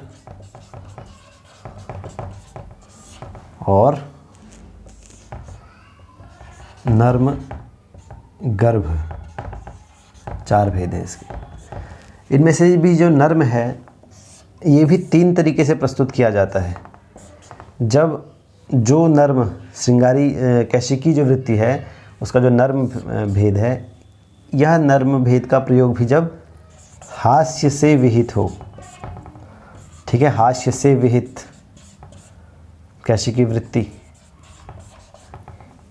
और नर्म गर्भ। 4 भेद हैं इसके। इनमें से भी जो नर्म है ये भी 3 तरीके से प्रस्तुत किया जाता है। जब जो नर्म श्रृंगारी कैशिकी जो वृत्ति है उसका जो नर्म भेद है, यह नर्म भेद का प्रयोग भी जब हास्य से विहित हो, ठीक है, हास्य से विहित कैशिकी वृत्ति,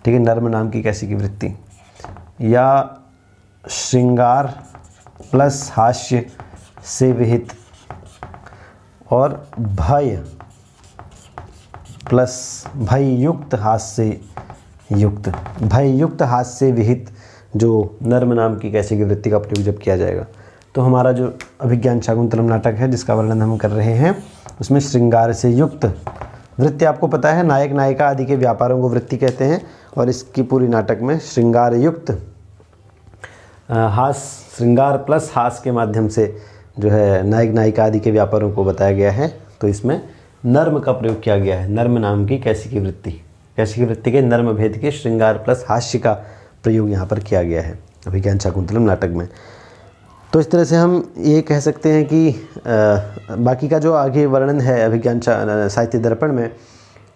ठीक है, नर्म नाम की कैशिकी वृत्ति, या श्रृंगार प्लस हास्य से विहित और भय प्लस भय युक्त हास्य युक्त, भय युक्त हास्य विहित जो नर्म नाम की कैशिकी वृत्ति का प्रयोग जब किया जाएगा, तो हमारा जो अभिज्ञान शाकुंतलम नाटक है जिसका वर्णन हम कर रहे हैं उसमें श्रृंगार से युक्त वृत्ति, आपको पता है नायक नायिका आदि के व्यापारों को वृत्ति कहते हैं, और इसकी पूरी नाटक में श्रृंगार युक्त हास्य, श्रृंगार प्लस हास्य के माध्यम से जो है नायक नायिका आदि के व्यापारों को बताया गया है। तो इसमें नर्म का प्रयोग किया गया है। नर्म नाम की कैसिकी वृत्ति के नर्म भेद के श्रृंगार प्लस हास्य का प्रयोग यहाँ पर किया गया है अभिज्ञान शाकुंतलम नाटक में। तो इस तरह से हम ये कह सकते हैं कि बाकी का जो आगे वर्णन है अभिज्ञान साहित्य दर्पण में,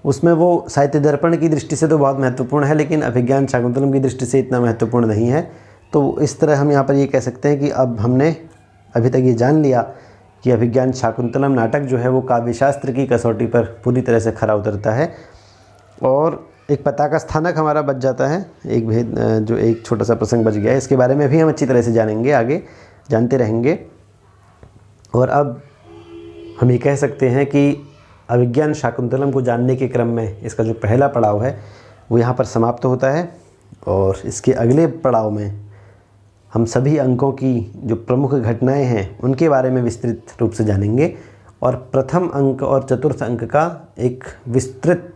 उसमें वो साहित्य दर्पण की दृष्टि से तो बहुत महत्वपूर्ण है, लेकिन अभिज्ञान शाकुंतलम की दृष्टि से इतना महत्वपूर्ण नहीं है। तो इस तरह हम यहाँ पर ये कह सकते हैं कि अब हमने अभी तक ये जान लिया कि अभिज्ञान शाकुंतलम नाटक जो है वो काव्यशास्त्र की कसौटी पर पूरी तरह से खरा उतरता है और एक पताका स्थानक हमारा बच जाता है। एक भेद जो एक छोटा सा प्रसंग बच गया है, इसके बारे में भी हम अच्छी तरह से जानेंगे, आगे जानते रहेंगे। और अब हम ये कह सकते हैं कि अभिज्ञान शाकुंतलम को जानने के क्रम में इसका जो पहला पड़ाव है वो यहाँ पर समाप्त होता है और इसके अगले पड़ाव में हम सभी अंकों की जो प्रमुख घटनाएं हैं उनके बारे में विस्तृत रूप से जानेंगे और प्रथम अंक और चतुर्थ अंक का एक विस्तृत,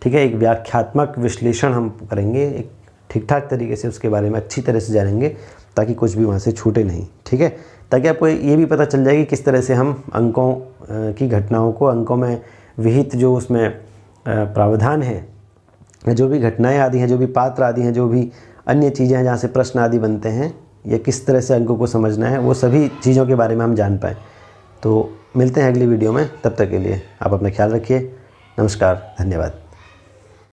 ठीक है, एक व्याख्यात्मक विश्लेषण हम करेंगे, एक ठीक ठाक तरीके से उसके बारे में अच्छी तरह से जानेंगे ताकि कुछ भी वहाँ से छूटे नहीं, ठीक है, ताकि आपको ये भी पता चल जाएगी किस तरह से हम अंकों की घटनाओं को, अंकों में विहित जो उसमें प्रावधान है, जो भी घटनाएं आदि हैं, जो भी पात्र आदि हैं, जो भी अन्य चीज़ें हैं जहाँ से प्रश्न आदि बनते हैं या किस तरह से अंकों को समझना है, वो सभी चीज़ों के बारे में हम जान पाएँ। तो मिलते हैं अगली वीडियो में, तब तक के लिए आप अपना ख्याल रखिए। नमस्कार, धन्यवाद।